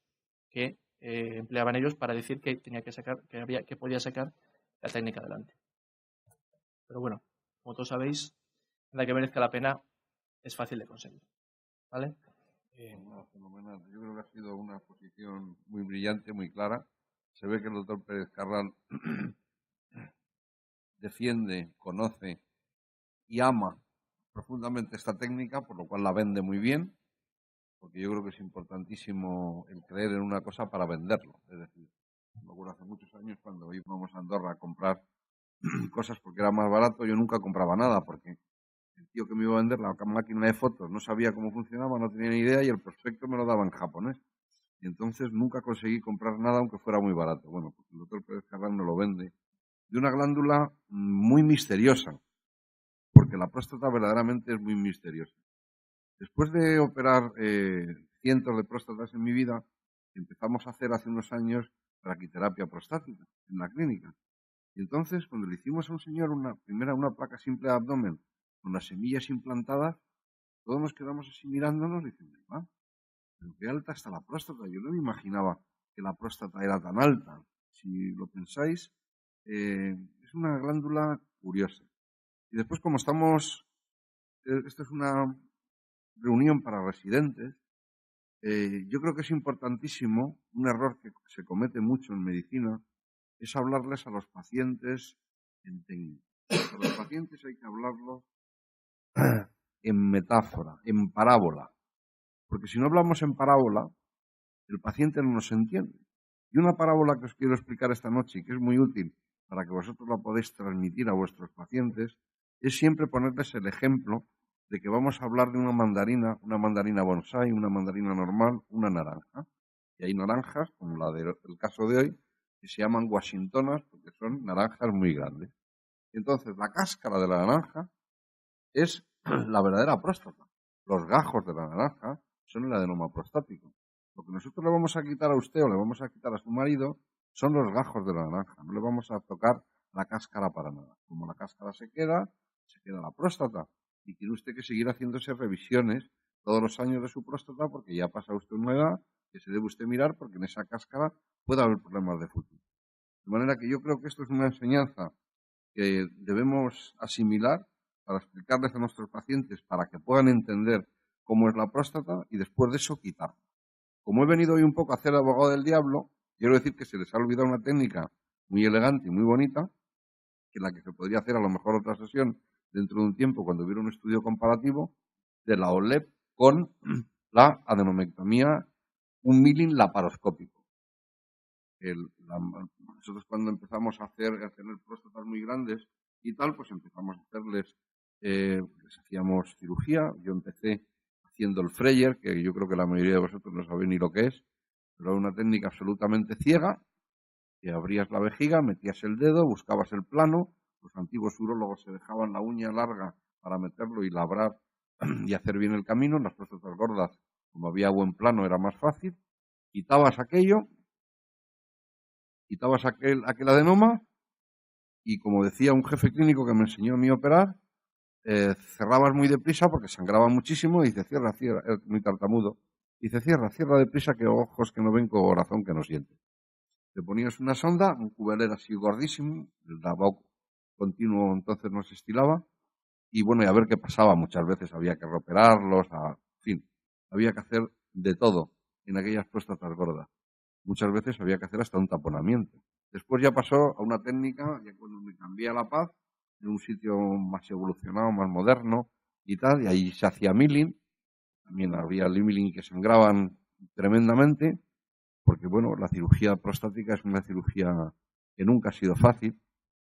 que empleaban ellos para decir que tenía que podía sacar la técnica adelante. Pero bueno, como todos sabéis, la que merezca la pena es fácil de conseguir. ¿Vale? Fenomenal. Yo creo que ha sido una exposición muy brillante, muy clara. Se ve que el doctor Pérez Carral defiende, conoce y ama profundamente esta técnica, por lo cual la vende muy bien, porque yo creo que es importantísimo el creer en una cosa para venderlo. Es decir, me acuerdo hace muchos años cuando íbamos a Andorra a comprar cosas porque era más barato, yo nunca compraba nada, porque el tío que me iba a vender la máquina de fotos no sabía cómo funcionaba, no tenía ni idea, y el prospecto me lo daba en japonés. Y entonces nunca conseguí comprar nada aunque fuera muy barato. Bueno, pues el doctor Pérez Carral me lo vende de una glándula muy misteriosa, porque la próstata verdaderamente es muy misteriosa. Después de operar cientos de próstatas en mi vida, empezamos a hacer hace unos años braquiterapia prostática en la clínica. Y entonces, cuando le hicimos a un señor una placa simple de abdomen con las semillas implantadas, todos nos quedamos así mirándonos y diciendo, pero qué alta está la próstata. Yo no me imaginaba que la próstata era tan alta. Si lo pensáis, es una glándula curiosa. Y después, como estamos, esto es una reunión para residentes, yo creo que es importantísimo, un error que se comete mucho en medicina, es hablarles a los pacientes en técnica. A los pacientes hay que hablarlos en metáfora, en parábola. Porque si no hablamos en parábola, el paciente no nos entiende. Y una parábola que os quiero explicar esta noche y que es muy útil para que vosotros la podáis transmitir a vuestros pacientes, es siempre ponerles el ejemplo de que vamos a hablar de una mandarina bonsai, una mandarina normal, una naranja. Y hay naranjas, como la del caso de hoy, que se llaman washingtonas porque son naranjas muy grandes. Entonces, la cáscara de la naranja es la verdadera próstata. Los gajos de la naranja son el adenoma prostático. Lo que nosotros le vamos a quitar a usted o le vamos a quitar a su marido son los gajos de la naranja. No le vamos a tocar la cáscara para nada. Como la cáscara se queda la próstata. Y tiene usted que seguir haciéndose revisiones todos los años de su próstata porque ya pasa usted una edad que se debe usted mirar porque en esa cáscara puede haber problemas de futuro. De manera que yo creo que esto es una enseñanza que debemos asimilar para explicarles a nuestros pacientes para que puedan entender cómo es la próstata y después de eso quitarla. Como he venido hoy un poco a hacer abogado del diablo, quiero decir que se les ha olvidado una técnica muy elegante y muy bonita, que la que se podría hacer a lo mejor otra sesión dentro de un tiempo cuando hubiera un estudio comparativo de la OLEP con la adenomectomía, un milling laparoscópico. Nosotros cuando empezamos a tener próstatas muy grandes y tal, pues empezamos a hacerles, les hacíamos cirugía. Yo empecé haciendo el Freyer, que yo creo que la mayoría de vosotros no sabéis ni lo que es, pero era una técnica absolutamente ciega, que abrías la vejiga, metías el dedo, buscabas el plano, los antiguos urólogos se dejaban la uña larga para meterlo y labrar y hacer bien el camino. En las próstatas gordas, como había buen plano, era más fácil. Quitabas aquello, quitabas aquel adenoma y, como decía un jefe clínico que me enseñó a mí a operar, cerrabas muy deprisa porque sangraba muchísimo y dice, cierra, muy tartamudo. Dice, cierra deprisa que ojos que no ven, corazón que no siente. Te ponías una sonda, un cubeler así gordísimo, el lavabo continuo entonces no se estilaba, y bueno, y a ver qué pasaba. Muchas veces había que reoperarlos, en fin, había que hacer de todo en aquellas próstatas gordas. Muchas veces había que hacer hasta un taponamiento. Después ya pasó a una técnica, ya cuando me cambié a La Paz, en un sitio más evolucionado, más moderno y tal, y ahí se hacía milling. También había milling que sangraban tremendamente, porque bueno, la cirugía prostática es una cirugía que nunca ha sido fácil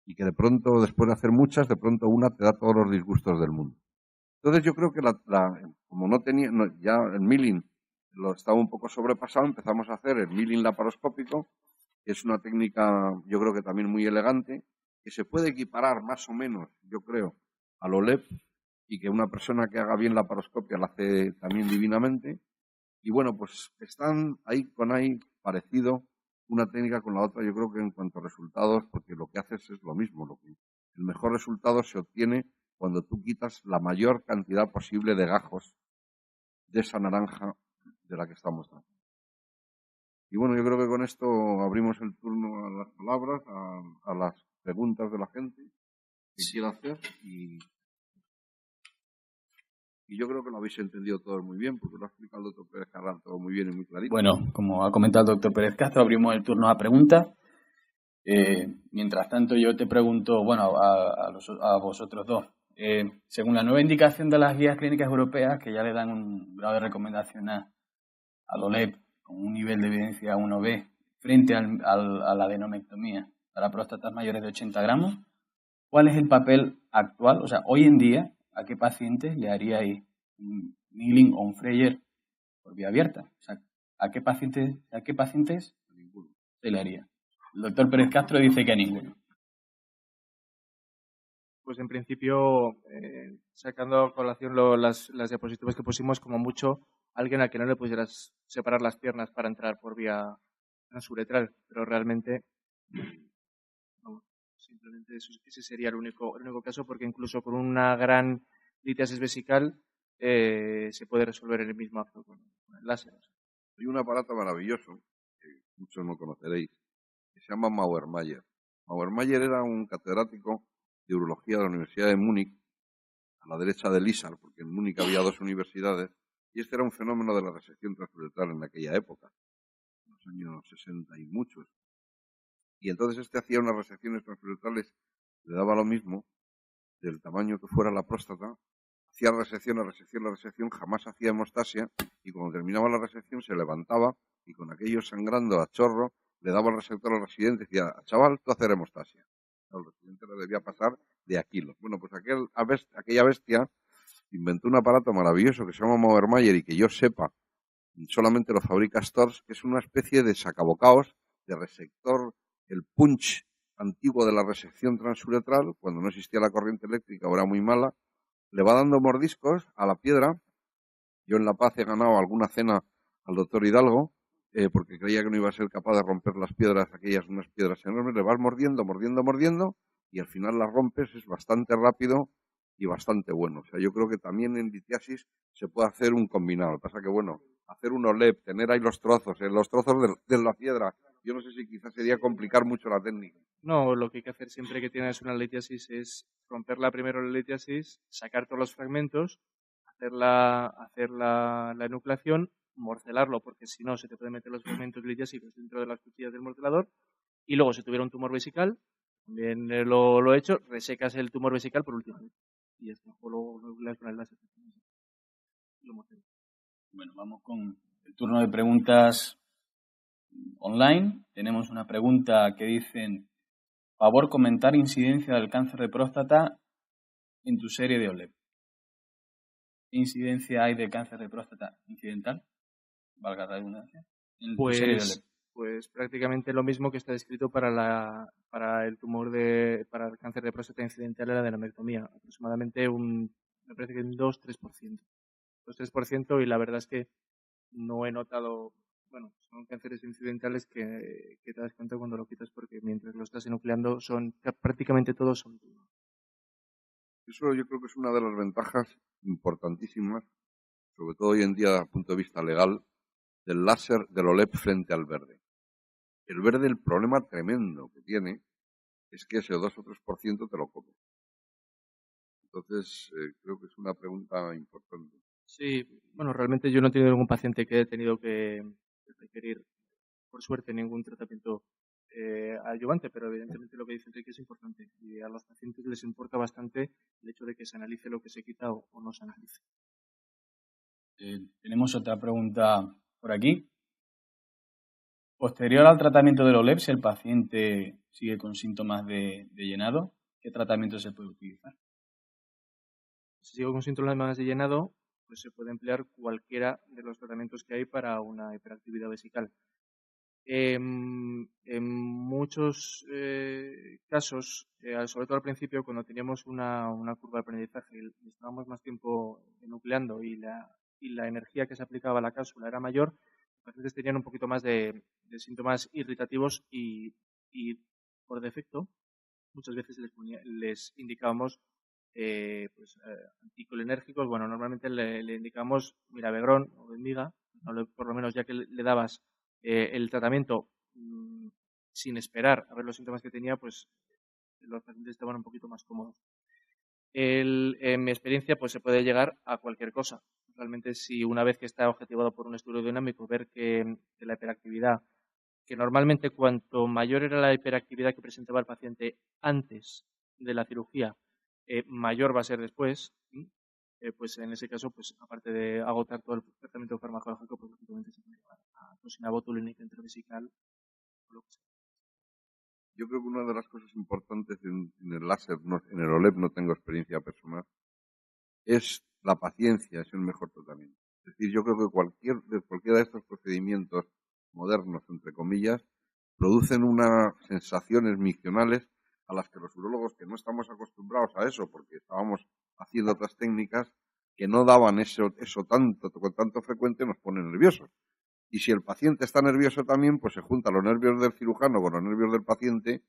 y que de pronto, después de hacer muchas, de pronto una te da todos los disgustos del mundo. Entonces yo creo que como no tenía, ya el milling lo estaba un poco sobrepasado, empezamos a hacer el milling laparoscópico, que es una técnica, yo creo que también muy elegante, que se puede equiparar más o menos, yo creo, al OLEP, y que una persona que haga bien la laparoscopia la hace también divinamente. Y bueno, pues están ahí parecido una técnica con la otra. Yo creo que en cuanto a resultados, porque lo que haces es lo mismo. El mejor resultado se obtiene cuando tú quitas la mayor cantidad posible de gajos de esa naranja de la que estamos tratando. Y bueno, yo creo que con esto abrimos el turno a las palabras, a las preguntas de la gente que quiera hacer y yo creo que lo habéis entendido todos muy bien, porque lo ha explicado el doctor Pérez Carral todo muy bien y muy clarito. Bueno, como ha comentado el doctor Pérez Castro, abrimos el turno a preguntas. Mientras tanto, yo te pregunto, bueno, a vosotros dos. Según la nueva indicación de las guías clínicas europeas, que ya le dan un grado de recomendación al OLEP con un nivel de evidencia 1B frente a la adenomectomía para próstatas mayores de 80 gramos, ¿cuál es el papel actual? O sea, hoy en día, ¿a qué pacientes le haríais un milling o un Freyer por vía abierta? O sea, ¿a qué pacientes se le haría? El doctor Pérez Castro dice que a ninguno. Pues en principio, sacando a colación las diapositivas que pusimos, como mucho, alguien a que no le pudieras separar las piernas para entrar por vía transuretral, pero realmente, simplemente ese sería el único caso, porque incluso con una gran litiasis vesical se puede resolver en el mismo acto con el láser. Hay un aparato maravilloso, que muchos no conoceréis, que se llama Mauermayer. Mauermayer era un catedrático de urología de la Universidad de Múnich, a la derecha del ISAR, porque en Múnich había 2 universidades, y este era un fenómeno de la resección transuretral en aquella época, en los años 60 y muchos. Y entonces este hacía unas resecciones transuretrales, le daba lo mismo, del tamaño que fuera la próstata, hacía resección, jamás hacía hemostasia, y cuando terminaba la resección se levantaba y con aquello sangrando a chorro le daba el resector al residente y decía, chaval, tú hacer hemostasia. Al residente le debía pasar de a kilos. Bueno, pues aquella bestia inventó un aparato maravilloso que se llama Movermayer y que yo sepa solamente lo fabrica Storz, que es una especie de sacabocaos de resector, el punch antiguo de la resección transuretral, cuando no existía la corriente eléctrica o era muy mala, le va dando mordiscos a la piedra. Yo en La Paz he ganado alguna cena al doctor Hidalgo, porque creía que no iba a ser capaz de romper las piedras, unas piedras enormes, le vas mordiendo, y al final las rompes, es bastante rápido y bastante bueno. O sea, yo creo que también en litiasis se puede hacer un combinado. Lo que pasa que, bueno, hacer un OLEP, tener ahí los trozos de la piedra, yo no sé si quizás sería complicar mucho la técnica. No, lo que hay que hacer siempre que tienes una litiasis es romperla primero la litiasis, sacar todos los fragmentos, hacer la enucleación, morcelarlo, porque si no se te pueden meter los fragmentos litiásicos dentro de las cuchillas del morcelador, y luego si tuviera un tumor vesical, también lo he hecho, resecas el tumor vesical por última vez. Y ya está, o lo nucleas con el láser. Lo morcelas. Bueno, vamos con el turno de preguntas online. Tenemos una pregunta que dicen: favor comentar incidencia del cáncer de próstata en tu serie de OLED. ¿Qué incidencia hay del cáncer de próstata incidental? Valga la redundancia. En tu serie de OLED. Pues prácticamente lo mismo que está descrito para el cáncer de próstata incidental de la adenomectomía. Aproximadamente me parece que un 2-3%. 2-3%, y la verdad es que no he notado, bueno, son cánceres incidentales que te das cuenta cuando lo quitas, porque mientras lo estás enucleando prácticamente todos son tumor. Eso yo creo que es una de las ventajas importantísimas, sobre todo hoy en día desde el punto de vista legal, del láser del OLED frente al verde. El verde, el problema tremendo que tiene es que ese 2 o 3% te lo come. Entonces, creo que es una pregunta importante. Sí, bueno, realmente yo no he tenido ningún paciente que haya tenido que requerir, por suerte, ningún tratamiento adyuvante, pero evidentemente lo que dice Enrique es importante, y a los pacientes les importa bastante el hecho de que se analice lo que se quita o no se analice. Tenemos otra pregunta por aquí. Posterior al tratamiento del OLED, si el paciente sigue con síntomas de llenado, ¿qué tratamiento se puede utilizar? Si sigue con síntomas de llenado, pues se puede emplear cualquiera de los tratamientos que hay para una hiperactividad vesical. En muchos casos, sobre todo al principio, cuando teníamos una curva de aprendizaje y estábamos más tiempo nucleando y la energía que se aplicaba a la cápsula era mayor, los pacientes tenían un poquito más de síntomas irritativos y por defecto muchas veces les indicábamos anticolinérgicos. Bueno, normalmente le indicamos mirabegrón o bendiga, por lo menos ya que le dabas el tratamiento sin esperar a ver los síntomas que tenía, pues los pacientes estaban un poquito más cómodos. En mi experiencia, pues se puede llegar a cualquier cosa. Realmente, si una vez que está objetivado por un estudio dinámico, ver que la hiperactividad, que normalmente cuanto mayor era la hiperactividad que presentaba el paciente antes de la cirugía, mayor va a ser después, pues en ese caso, pues aparte de agotar todo el tratamiento farmacológico, pues lógicamente se puede llevar a toxina botulínica intravesical o lo que sea. Yo creo que una de las cosas importantes en el láser, en el OLED no tengo experiencia personal, es la paciencia, es el mejor tratamiento. Es decir, yo creo que cualquiera de estos procedimientos modernos, entre comillas, producen unas sensaciones miccionales a las que los urólogos, que no estamos acostumbrados a eso, porque estábamos haciendo otras técnicas que no daban eso con tanto frecuente, nos pone nerviosos. Y si el paciente está nervioso también, pues se juntan los nervios del cirujano con los nervios del paciente.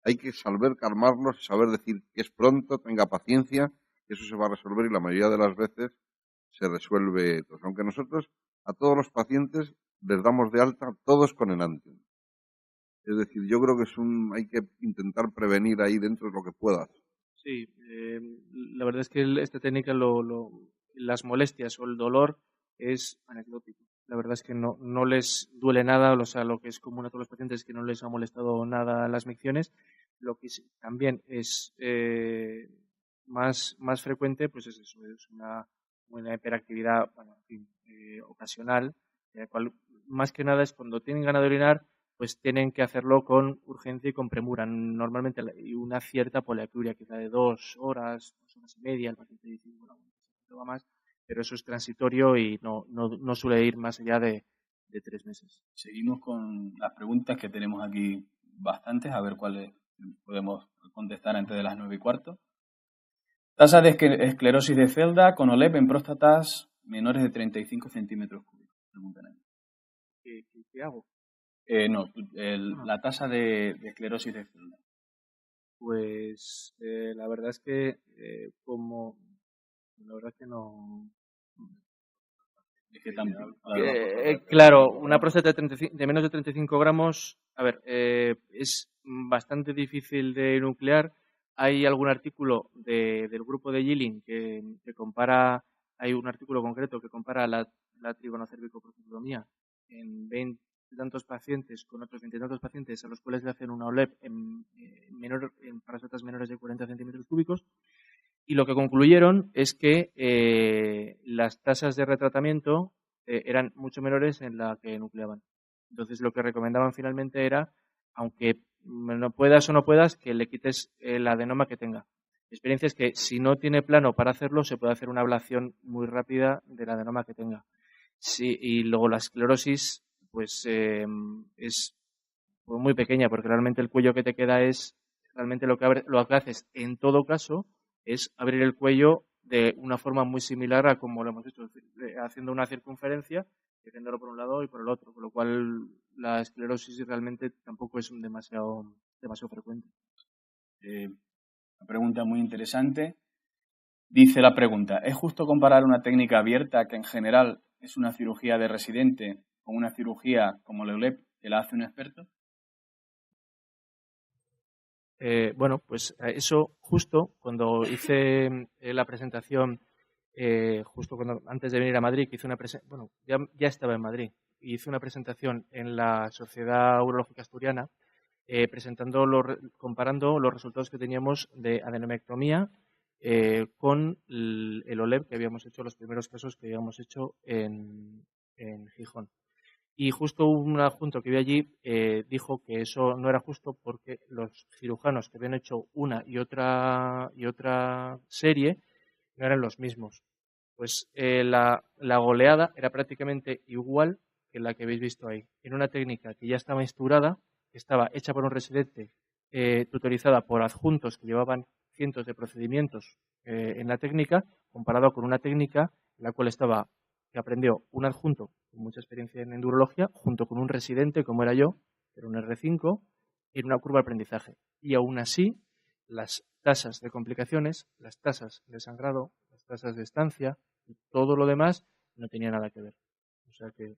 Hay que saber calmarlos y saber decir que es pronto, tenga paciencia, que eso se va a resolver, y la mayoría de las veces se resuelve. Pues, aunque nosotros a todos los pacientes les damos de alta todos con Enantium. Es decir, yo creo que hay que intentar prevenir ahí dentro de lo que puedas. Sí, la verdad es que esta técnica, las molestias o el dolor es anecdótico. La verdad es que no les duele nada, o sea, lo que es común a todos los pacientes es que no les ha molestado nada las micciones. Lo que también es más frecuente, pues es eso, es una hiperactividad, bueno, en fin, ocasional, la cual más que nada es cuando tienen ganas de orinar, pues tienen que hacerlo con urgencia y con premura. Normalmente hay una cierta poliacuria, quizá de 2 horas, 2 horas y media, el paciente dice, bueno, no va más, pero eso es transitorio y no suele ir más allá de 3 meses. Seguimos con las preguntas que tenemos aquí bastantes, a ver cuáles podemos contestar antes de las 9:15. Tasa de esclerosis de celda con OLEP en próstatas menores de 35 centímetros cúbicos. ¿Qué hago? La tasa de esclerosis de celda. Pues la verdad es que la verdad es que no. Es que tampoco. Claro, una próstata de menos de 35 gramos, a ver, es bastante difícil de nuclear. Hay algún artículo del grupo de Gilling que compara, hay un artículo concreto que compara la trigonocervicoprostotomía en 20 tantos pacientes con otros 20 tantos pacientes a los cuales le hacen una OLEP en próstatas menores de 40 centímetros cúbicos. Y lo que concluyeron es que las tasas de retratamiento eran mucho menores en la que nucleaban. Entonces lo que recomendaban finalmente era, aunque no puedas o no puedas, que le quites el adenoma que tenga. Mi experiencia es que si no tiene plano para hacerlo, se puede hacer una ablación muy rápida del adenoma que tenga. Sí, y luego la esclerosis pues es muy pequeña, porque realmente el cuello que te queda es, realmente lo que haces en todo caso es abrir el cuello de una forma muy similar a como lo hemos hecho, haciendo una circunferencia, haciéndolo por un lado y por el otro, con lo cual la esclerosis realmente tampoco es demasiado frecuente. Una pregunta muy interesante. Dice la pregunta, ¿es justo comparar una técnica abierta, que en general es una cirugía de residente, con una cirugía como la OLEP, que la hace un experto? Bueno, pues eso justo cuando hice la presentación, justo antes de venir a Madrid, que hice una presentación, bueno, ya estaba en Madrid, y hice una presentación en la Sociedad Urológica Asturiana, comparando los resultados que teníamos de adenomectomía con el OLEP que habíamos hecho, los primeros casos que habíamos hecho en Gijón. Y justo un adjunto que vi allí dijo que eso no era justo porque los cirujanos que habían hecho una y otra serie no eran los mismos. Pues la goleada era prácticamente igual que la que habéis visto ahí. En una técnica que ya estaba instaurada, que estaba hecha por un residente, tutorizada por adjuntos que llevaban cientos de procedimientos en la técnica, comparado con una técnica en la cual que aprendió un adjunto con mucha experiencia en endurología, junto con un residente, como era yo, que era un R5, en una curva de aprendizaje. Y aún así, las tasas de complicaciones, las tasas de sangrado, las tasas de estancia y todo lo demás no tenía nada que ver. O sea que...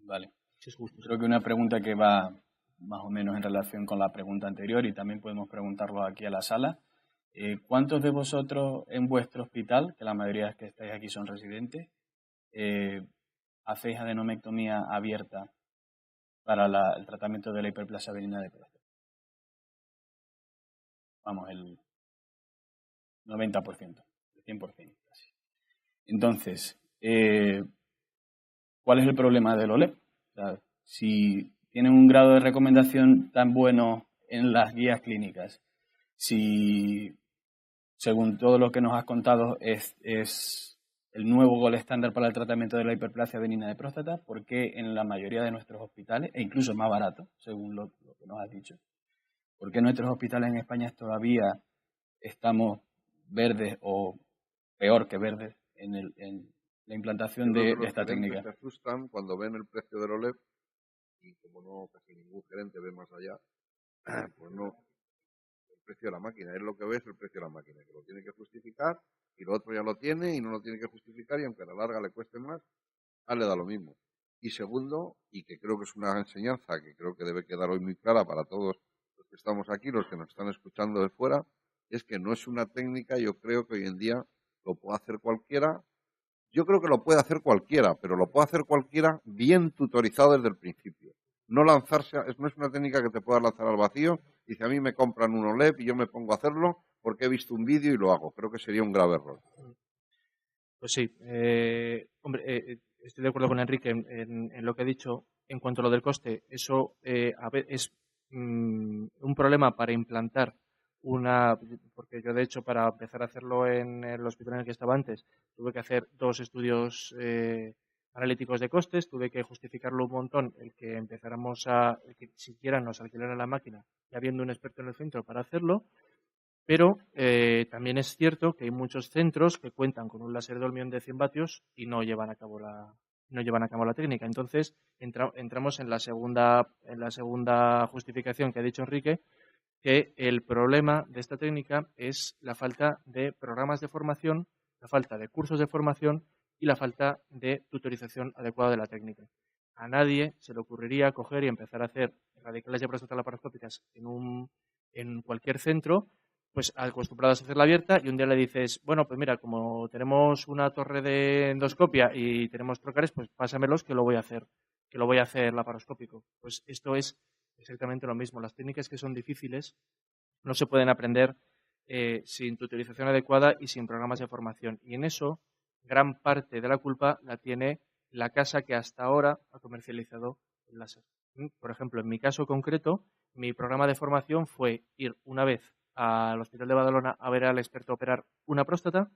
Vale. Sí, es justo. Creo que una pregunta que va más o menos en relación con la pregunta anterior, y también podemos preguntarlo aquí a la sala. ¿Cuántos de vosotros en vuestro hospital, que la mayoría de los que estáis aquí son residentes, hacéis adenomectomía abierta para el tratamiento de la hiperplasia benigna de próstata? Vamos, el 90%, el 100% casi. Entonces, ¿cuál es el problema del OLEP? O sea, si tienen un grado de recomendación tan bueno en las guías clínicas, si según todo lo que nos has contado es el nuevo gold estándar para el tratamiento de la hiperplasia benigna de próstata, ¿por qué en la mayoría de nuestros hospitales, e incluso más barato, según lo que nos has dicho, por qué en nuestros hospitales en España todavía estamos verdes o peor que verdes en la implantación de esta técnica? Se asustan cuando ven el precio del OLEP y como no casi ningún gerente ve más allá, pues no, el precio de la máquina, es lo que ve, es el precio de la máquina, que lo tiene que justificar y lo otro ya lo tiene y no lo tiene que justificar y aunque a la larga le cueste más, le da lo mismo. Y segundo, y que creo que es una enseñanza que creo que debe quedar hoy muy clara para todos los que estamos aquí, los que nos están escuchando de fuera, es que no es una técnica, yo creo que hoy en día lo puede hacer cualquiera. Yo creo que lo puede hacer cualquiera, pero lo puede hacer cualquiera bien tutorizado desde el principio. No lanzarse, no es una técnica que te puedas lanzar al vacío y si a mí me compran un OLED y yo me pongo a hacerlo porque he visto un vídeo y lo hago. Creo que sería un grave error. Pues sí, hombre, estoy de acuerdo con Enrique en lo que ha dicho. En cuanto a lo del coste, eso es un problema para implantar porque yo de hecho para empezar a hacerlo en el hospital en el que estaba antes, tuve que hacer 2 estudios analíticos de costes, tuve que justificarlo un montón, el que siquiera nos alquilaran la máquina, y habiendo un experto en el centro para hacerlo. Pero también es cierto que hay muchos centros que cuentan con un láser de Olmión de 100 vatios y no llevan a cabo la técnica. Entonces entramos en la segunda justificación que ha dicho Enrique, que el problema de esta técnica es la falta de programas de formación, la falta de cursos de formación y la falta de tutorización adecuada de la técnica. A nadie se le ocurriría coger y empezar a hacer radicales de próstata laparoscópicas en cualquier centro, pues acostumbrados a hacerla abierta, y un día le dices, bueno, pues mira, como tenemos una torre de endoscopia y tenemos trocares, pues pásamelos que lo voy a hacer laparoscópico. Pues esto es exactamente lo mismo. Las técnicas que son difíciles no se pueden aprender sin tutorización adecuada y sin programas de formación. Y en eso, gran parte de la culpa la tiene la casa que hasta ahora ha comercializado el láser. Por ejemplo, en mi caso concreto, mi programa de formación fue ir una vez al Hospital de Badalona a ver al experto operar una próstata.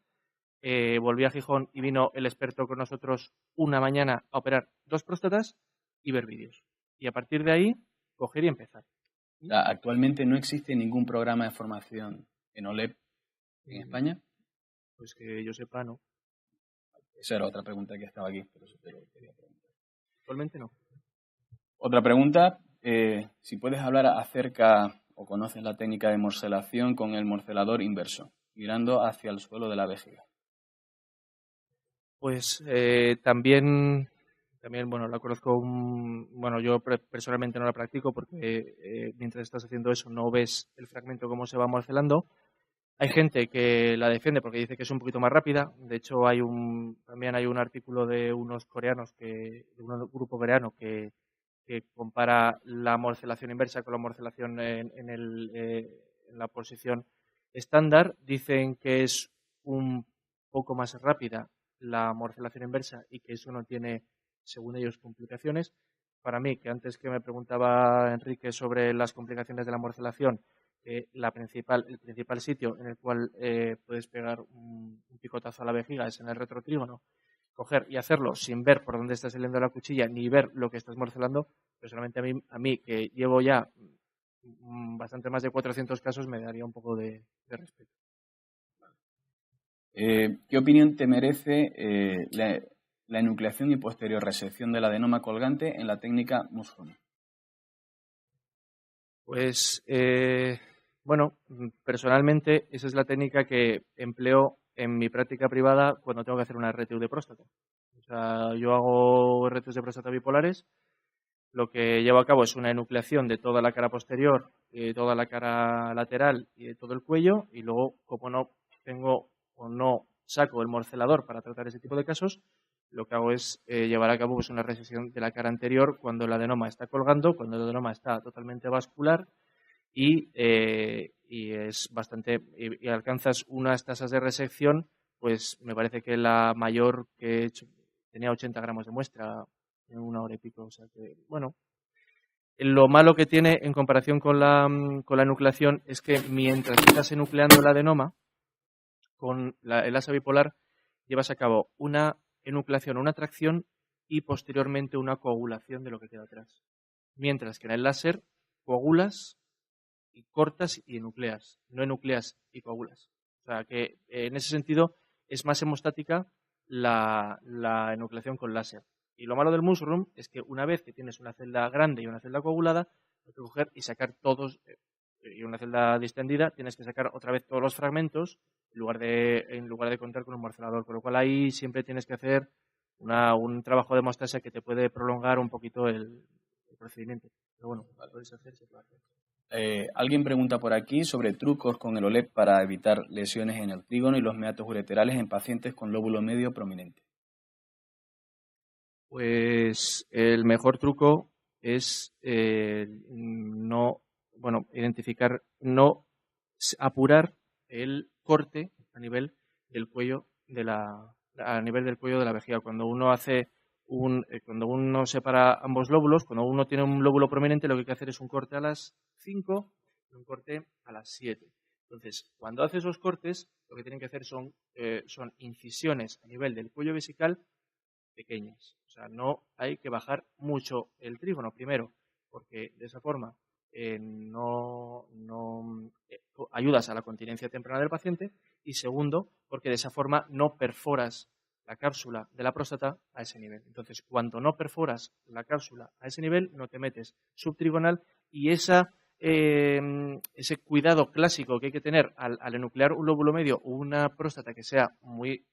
Volví a Gijón y vino el experto con nosotros una mañana a operar 2 próstatas y ver vídeos. Y a partir de ahí, coger y empezar. Actualmente no existe ningún programa de formación en OLED en España. Pues que yo sepa, no. Esa era otra pregunta que estaba aquí, pero eso te lo quería preguntar. Actualmente no. Otra pregunta, si puedes hablar acerca o conoces la técnica de morcelación con el morcelador inverso, mirando hacia el suelo de la vejiga. Pues también, bueno, la conozco, yo personalmente no la practico porque mientras estás haciendo eso no ves el fragmento cómo se va morcelando. Hay gente que la defiende porque dice que es un poquito más rápida. De hecho, también hay un artículo de unos coreanos, de un grupo coreano que compara la morcelación inversa con la morcelación en la posición estándar. Dicen que es un poco más rápida la morcelación inversa y que eso no tiene, según ellos, complicaciones. Para mí, que antes que me preguntaba Enrique sobre las complicaciones de la morcelación, el principal sitio en el cual puedes pegar un picotazo a la vejiga es en el retrotrígono. Coger y hacerlo sin ver por dónde está saliendo la cuchilla ni ver lo que estás morcelando, personalmente a mí que llevo ya bastante más de 400 casos, me daría un poco de respeto. ¿Qué opinión te merece la enucleación y posterior resección del adenoma colgante en la técnica Mushroom? Pues, personalmente esa es la técnica que empleo en mi práctica privada cuando tengo que hacer una RTU de próstata. O sea, yo hago RTUs de próstata bipolares. Lo que llevo a cabo es una enucleación de toda la cara posterior, toda la cara lateral y de todo el cuello. Y luego, como no tengo o no saco el morcelador para tratar ese tipo de casos, lo que hago es llevar a cabo pues, una resección de la cara anterior cuando el adenoma está colgando, cuando el adenoma está totalmente vascular y es bastante y alcanzas unas tasas de resección, pues me parece que la mayor que he hecho tenía 80 gramos de muestra en 1 hora y pico. O sea que, bueno, lo malo que tiene en comparación con la enucleación es que mientras estás enucleando el adenoma, con el asa bipolar llevas a cabo una enucleación, una tracción y posteriormente una coagulación de lo que queda atrás. Mientras que en el láser coagulas y cortas y enucleas, no enucleas y coagulas. O sea que en ese sentido es más hemostática la enucleación con láser. Y lo malo del Mushroom es que una vez que tienes una celda grande y una celda coagulada, hay que coger y sacar todos, y una celda distendida, tienes que sacar otra vez todos los fragmentos en lugar de contar con un morcelador. Con lo cual ahí siempre tienes que hacer un trabajo de hemostasia que te puede prolongar un poquito el procedimiento. Pero bueno, puedes hacer, se puede hacer. Alguien pregunta por aquí sobre trucos con el OLED para evitar lesiones en el trígono y los meatos ureterales en pacientes con lóbulo medio prominente. Pues el mejor truco es apurar el corte a nivel del cuello de la vejiga. Cuando uno cuando uno separa ambos lóbulos, cuando uno tiene un lóbulo prominente, lo que hay que hacer es un corte a las 5 y un corte a las 7. Entonces, cuando hace esos cortes, lo que tienen que hacer son incisiones a nivel del cuello vesical pequeñas. O sea, no hay que bajar mucho el trígono, primero, porque de esa forma ayudas a la continencia temprana del paciente, y segundo, porque de esa forma no perforas la cápsula de la próstata a ese nivel. Entonces, cuando no perforas la cápsula a ese nivel, no te metes subtrigonal, y ese cuidado clásico que hay que tener al enuclear un lóbulo medio o una próstata que sea muy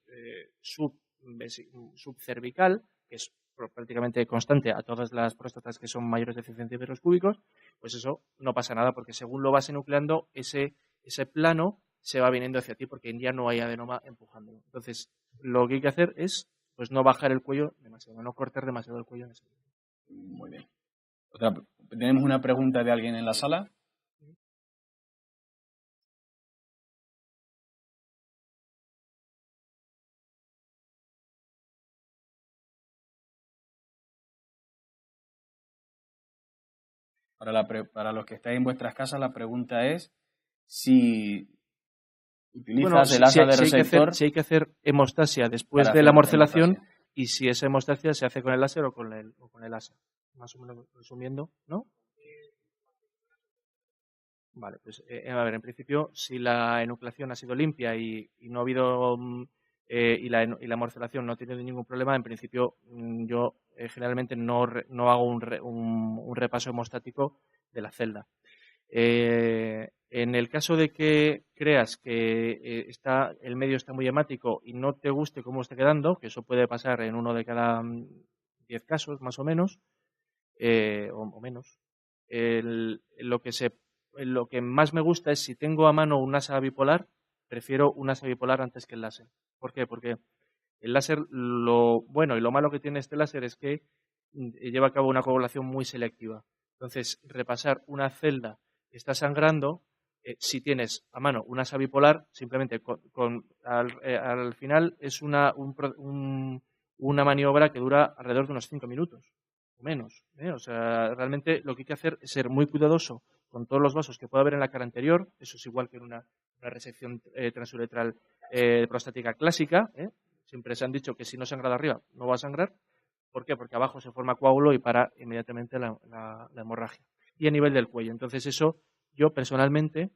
subcervical, que es prácticamente constante a todas las próstatas que son mayores de 100 centímetros cúbicos, pues eso no pasa nada, porque según lo vas enucleando, ese plano se va viniendo hacia ti, porque ya no hay adenoma empujándolo. Entonces, lo que hay que hacer es pues no bajar el cuello demasiado, no cortar demasiado el cuello en ese momento. Muy bien. Tenemos una pregunta de alguien en la sala. Para los que estáis en vuestras casas, la pregunta es si utilizas el asa de receptor. Si hay que hacer hemostasia después de la morcelación, y si esa hemostasia se hace con el láser o con el asa. Más o menos resumiendo, ¿no? Vale, pues a ver, en principio, si la enucleación ha sido limpia y no ha habido y la morcelación no ha tenido ningún problema, en principio yo generalmente no hago un repaso hemostático de la celda. En el caso de que creas que el medio está muy hemático y no te guste cómo está quedando, que eso puede pasar en uno de cada 10 casos más o menos, o menos, lo que más me gusta es, si tengo a mano un asa bipolar, prefiero un asa bipolar antes que el láser. ¿Por qué? Porque el láser, lo bueno y lo malo que tiene este láser es que lleva a cabo una coagulación muy selectiva. Entonces, repasar una celda que está sangrando, si tienes a mano un asa bipolar, simplemente al final es una maniobra que dura alrededor de unos 5 minutos o menos. O sea, realmente lo que hay que hacer es ser muy cuidadoso con todos los vasos que pueda haber en la cara anterior. Eso es igual que en una resección transuretral prostática clásica. Siempre se han dicho que si no sangra de arriba, no va a sangrar. ¿Por qué? Porque abajo se forma coágulo y para inmediatamente la hemorragia. Y a nivel del cuello. Entonces eso, yo personalmente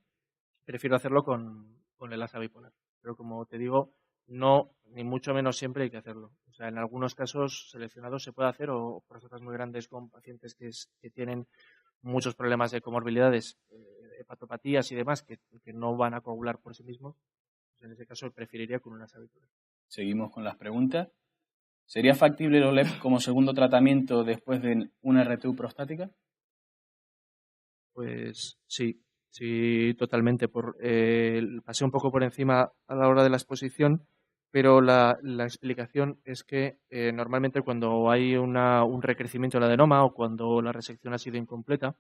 prefiero hacerlo con el asa bipolar. Pero como te digo, no, ni mucho menos siempre hay que hacerlo. O sea, en algunos casos seleccionados se puede hacer, o próstatas muy grandes con pacientes que tienen muchos problemas de comorbilidades, hepatopatías y demás, que no van a coagular por sí mismos. Pues en ese caso preferiría con una asa bipolar. Seguimos con las preguntas. ¿Sería factible el OLED como segundo tratamiento después de una RTU prostática? Pues sí, totalmente. Pasé un poco por encima a la hora de la exposición, pero la explicación es que normalmente cuando hay un recrecimiento del adenoma o cuando la resección ha sido incompleta,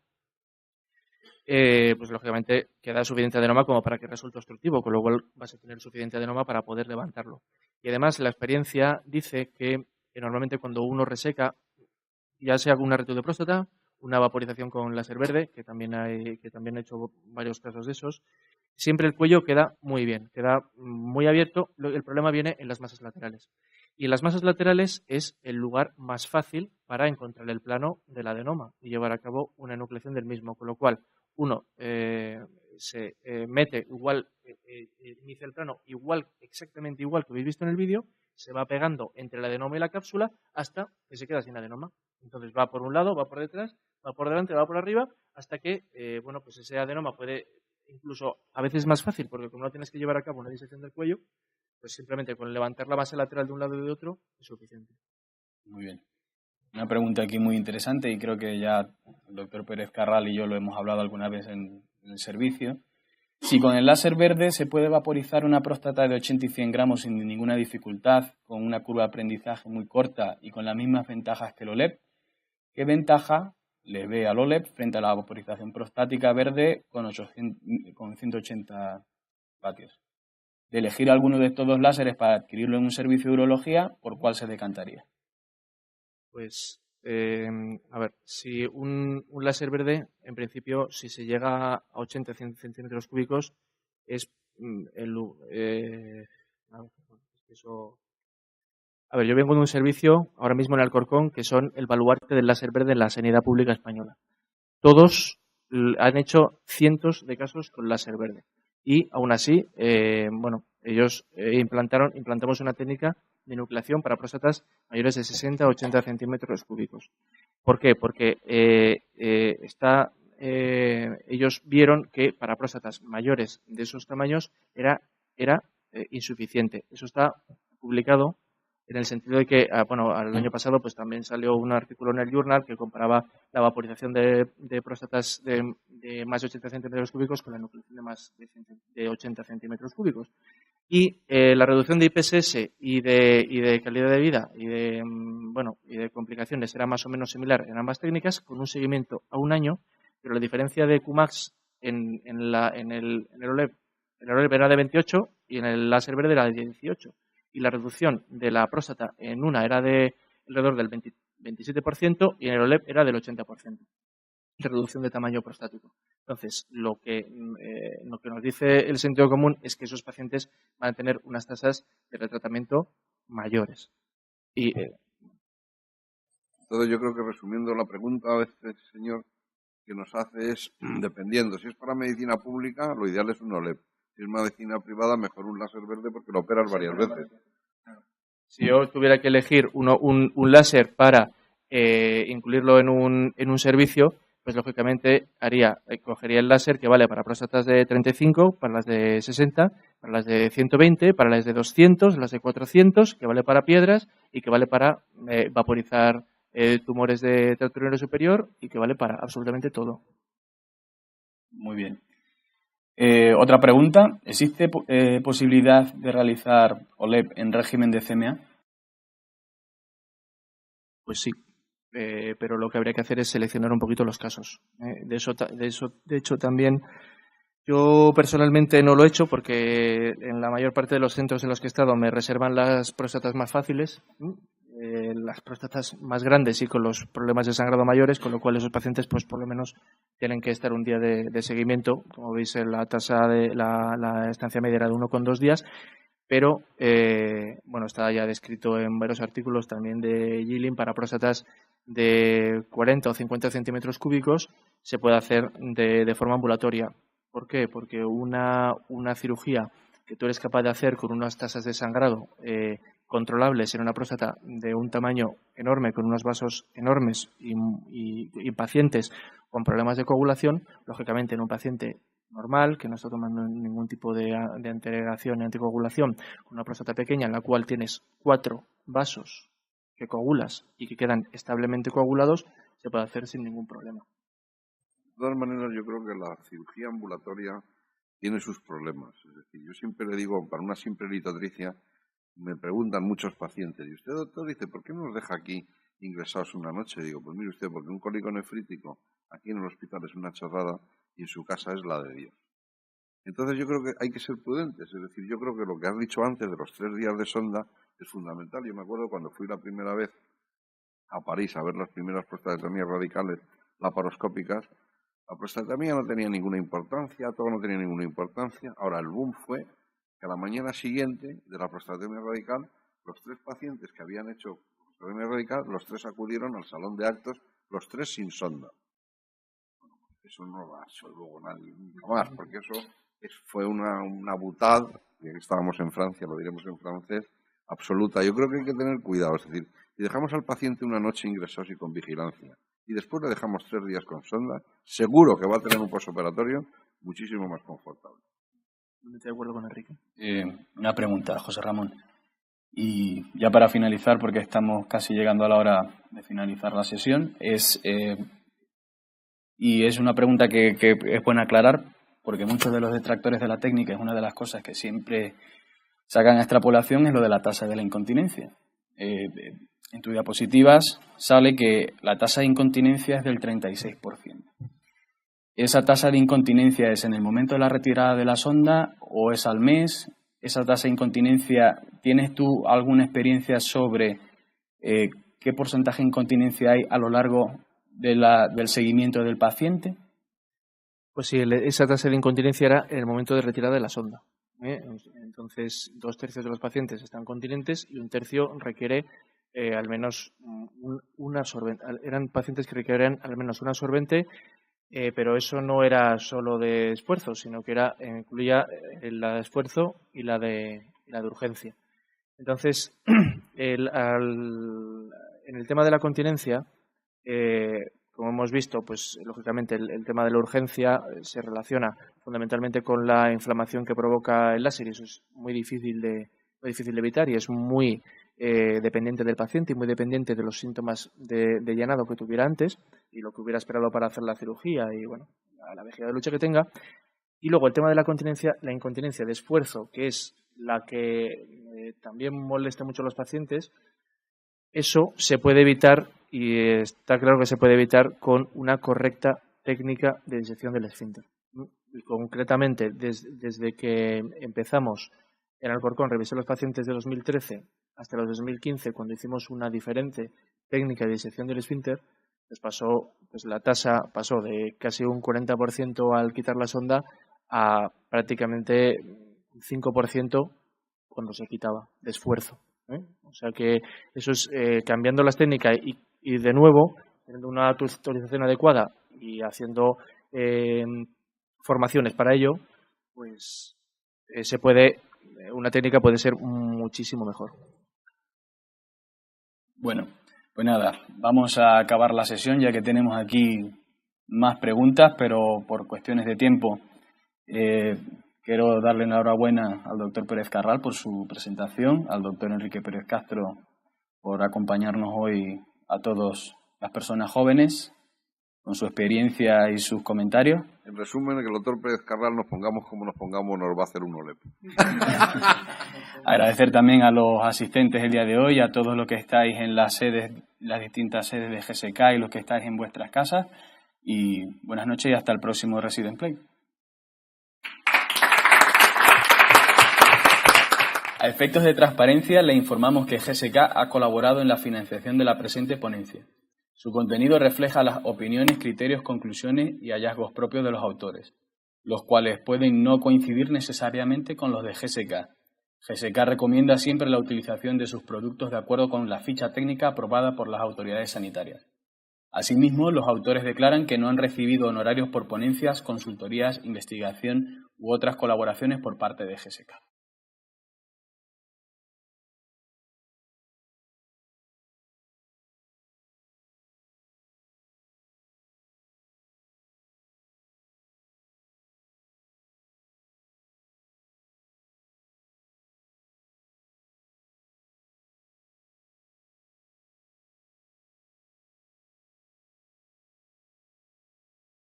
pues lógicamente queda suficiente adenoma como para que resulte obstructivo, con lo cual vas a tener suficiente adenoma para poder levantarlo. Y además la experiencia dice que normalmente cuando uno reseca, ya sea con una RTU de próstata, una vaporización con láser verde, que también he hecho varios casos de esos, siempre el cuello queda muy bien, queda muy abierto. El problema viene en las masas laterales. Y en las masas laterales es el lugar más fácil para encontrar el plano del adenoma y llevar a cabo una enucleación del mismo, con lo cual uno se mete igual, inicia el plano exactamente igual que habéis visto en el vídeo, se va pegando entre el adenoma y la cápsula hasta que se queda sin adenoma. Entonces va por un lado, va por detrás, va por delante, va por arriba, hasta que pues ese adenoma puede, incluso a veces más fácil, porque como no tienes que llevar a cabo una disección del cuello, pues simplemente con levantar la base lateral de un lado y de otro es suficiente. Muy bien. Una pregunta aquí muy interesante, y creo que ya el doctor Pérez Carral y yo lo hemos hablado alguna vez en el servicio. Si con el láser verde se puede vaporizar una próstata de 80 y 100 gramos sin ninguna dificultad, con una curva de aprendizaje muy corta y con las mismas ventajas que el OLED, ¿qué ventaja le ve al OLED frente a la vaporización prostática verde con 180 vatios? De elegir alguno de estos dos láseres para adquirirlo en un servicio de urología, ¿por cuál se decantaría? Pues, a ver, si un láser verde, en principio, si se llega a 80-100 centímetros cúbicos, es A ver, yo vengo de un servicio, ahora mismo en Alcorcón, que son el baluarte del láser verde en la sanidad pública española. Todos han hecho cientos de casos con láser verde. Y aún así, ellos implantamos una técnica de nucleación para próstatas mayores de 60 a 80 centímetros cúbicos. ¿Por qué? Porque ellos vieron que para próstatas mayores de esos tamaños era insuficiente. Eso está publicado en el sentido de que, el año pasado pues también salió un artículo en el Journal que comparaba la vaporización de próstatas de más de 80 centímetros cúbicos con la nucleación de más de 80 centímetros cúbicos. Y la reducción de IPSS y de calidad de vida y de complicaciones era más o menos similar en ambas técnicas, con un seguimiento a un año, pero la diferencia de Qmax en el OLED era de 28 y en el láser verde era de 18. Y la reducción de la próstata en una era de alrededor del 27% y en el OLED era del 80%. Reducción de tamaño prostático. Entonces, lo que nos dice el sentido común es que esos pacientes van a tener unas tasas de retratamiento mayores. Entonces, yo creo que resumiendo la pregunta a veces, señor, que nos hace es, dependiendo, si es para medicina pública, lo ideal es un OLED. Si es medicina privada, mejor un láser verde porque lo operas varias veces. Si yo tuviera que elegir un láser para incluirlo en un servicio, pues lógicamente cogería el láser que vale para próstatas de 35, para las de 60, para las de 120, para las de 200, las de 400, que vale para piedras y que vale para vaporizar tumores de tracto urinario superior y que vale para absolutamente todo. Muy bien. Otra pregunta. ¿Existe posibilidad de realizar OLED en régimen de CMA? Pues sí. Pero lo que habría que hacer es seleccionar un poquito los casos. De hecho, también yo personalmente no lo he hecho porque en la mayor parte de los centros en los que he estado me reservan las próstatas más fáciles, las próstatas más grandes y con los problemas de sangrado mayores, con lo cual esos pacientes pues por lo menos tienen que estar un día de seguimiento. Como veis, la tasa de la estancia media era de 1,2 días. Pero, está ya descrito en varios artículos también de Jilin para próstatas de 40 o 50 centímetros cúbicos se puede hacer de forma ambulatoria. ¿Por qué? Porque una cirugía que tú eres capaz de hacer con unas tasas de sangrado controlables en una próstata de un tamaño enorme, con unos vasos enormes y pacientes con problemas de coagulación, lógicamente en un paciente normal, que no está tomando ningún tipo de antiagregación ni anticoagulación, con una próstata pequeña en la cual tienes 4 vasos que coagulas y que quedan establemente coagulados, se puede hacer sin ningún problema. De todas maneras, yo creo que la cirugía ambulatoria tiene sus problemas. Es decir, yo siempre le digo, para una simple litotricia, me preguntan muchos pacientes, y usted, doctor, dice, ¿por qué no nos deja aquí ingresados una noche? Digo, pues mire usted, porque un cólico nefrítico aquí en el hospital es una chorrada y en su casa es la de Dios. Entonces yo creo que hay que ser prudentes, es decir, yo creo que lo que has dicho antes de los 3 días de sonda es fundamental. Yo me acuerdo cuando fui la primera vez a París a ver las primeras prostatectomías radicales laparoscópicas, la prostatectomía no tenía ninguna importancia, todo no tenía ninguna importancia. Ahora el boom fue que a la mañana siguiente de la prostatectomía radical, los 3 pacientes que habían hecho prostatectomía radical, los 3 acudieron al salón de actos, los 3 sin sonda. Eso no lo ha hecho luego nadie nunca más, porque eso fue una butad, ya que estábamos en Francia, lo diremos en francés, absoluta. Yo creo que hay que tener cuidado, es decir, si dejamos al paciente una noche ingresados y con vigilancia, y después le dejamos 3 días con sonda, seguro que va a tener un postoperatorio muchísimo más confortable. Estoy de acuerdo con Enrique. Una pregunta, José Ramón. Y ya para finalizar, porque estamos casi llegando a la hora de finalizar la sesión, es Y es una pregunta que es buena aclarar, porque muchos de los detractores de la técnica, es una de las cosas que siempre sacan a extrapolación, es lo de la tasa de la incontinencia. En tus diapositivas sale que la tasa de incontinencia es del 36%. ¿Esa tasa de incontinencia es en el momento de la retirada de la sonda o es al mes? ¿Esa tasa de incontinencia, tienes tú alguna experiencia sobre qué porcentaje de incontinencia hay a lo largo del seguimiento del paciente? Pues sí, esa tasa de incontinencia era en el momento de retirada de la sonda. Entonces, 2/3 de los pacientes están continentes y 1/3 requiere al menos un absorbente. Eran pacientes que requerían al menos un absorbente, pero eso no era solo de esfuerzo, sino que incluía la de esfuerzo y la de urgencia. Entonces, en el tema de la continencia, como hemos visto, pues lógicamente el tema de la urgencia se relaciona fundamentalmente con la inflamación que provoca el láser y eso es muy difícil de evitar y es muy dependiente del paciente y muy dependiente de los síntomas de llenado que tuviera antes y lo que hubiera esperado para hacer la cirugía y bueno, la vejiga de lucha que tenga. Y luego el tema de la incontinencia de esfuerzo, que es la que también molesta mucho a los pacientes, eso se puede evitar y está claro que se puede evitar con una correcta técnica de disección del esfínter. Y concretamente, desde que empezamos en Alcorcón, revisé los pacientes de 2013 hasta los 2015, cuando hicimos una diferente técnica de disección del esfínter, la tasa pasó de casi un 40% al quitar la sonda a prácticamente un 5% cuando se quitaba de esfuerzo. O sea que eso es cambiando las técnicas y de nuevo teniendo una tutorización adecuada y haciendo formaciones para ello, pues una técnica puede ser muchísimo mejor. Bueno, pues nada, vamos a acabar la sesión ya que tenemos aquí más preguntas, pero por cuestiones de tiempo quiero darle enhorabuena al doctor Pérez Carral por su presentación, al doctor Enrique Pérez Castro por acompañarnos hoy a todas las personas jóvenes con su experiencia y sus comentarios. En resumen, que el doctor Pérez Carral nos pongamos como nos pongamos, nos va a hacer un OLEP. Agradecer también a los asistentes el día de hoy, a todos los que estáis en las distintas sedes de GSK y los que estáis en vuestras casas. Y buenas noches y hasta el próximo Resident Play. A efectos de transparencia, le informamos que GSK ha colaborado en la financiación de la presente ponencia. Su contenido refleja las opiniones, criterios, conclusiones y hallazgos propios de los autores, los cuales pueden no coincidir necesariamente con los de GSK. GSK recomienda siempre la utilización de sus productos de acuerdo con la ficha técnica aprobada por las autoridades sanitarias. Asimismo, los autores declaran que no han recibido honorarios por ponencias, consultorías, investigación u otras colaboraciones por parte de GSK.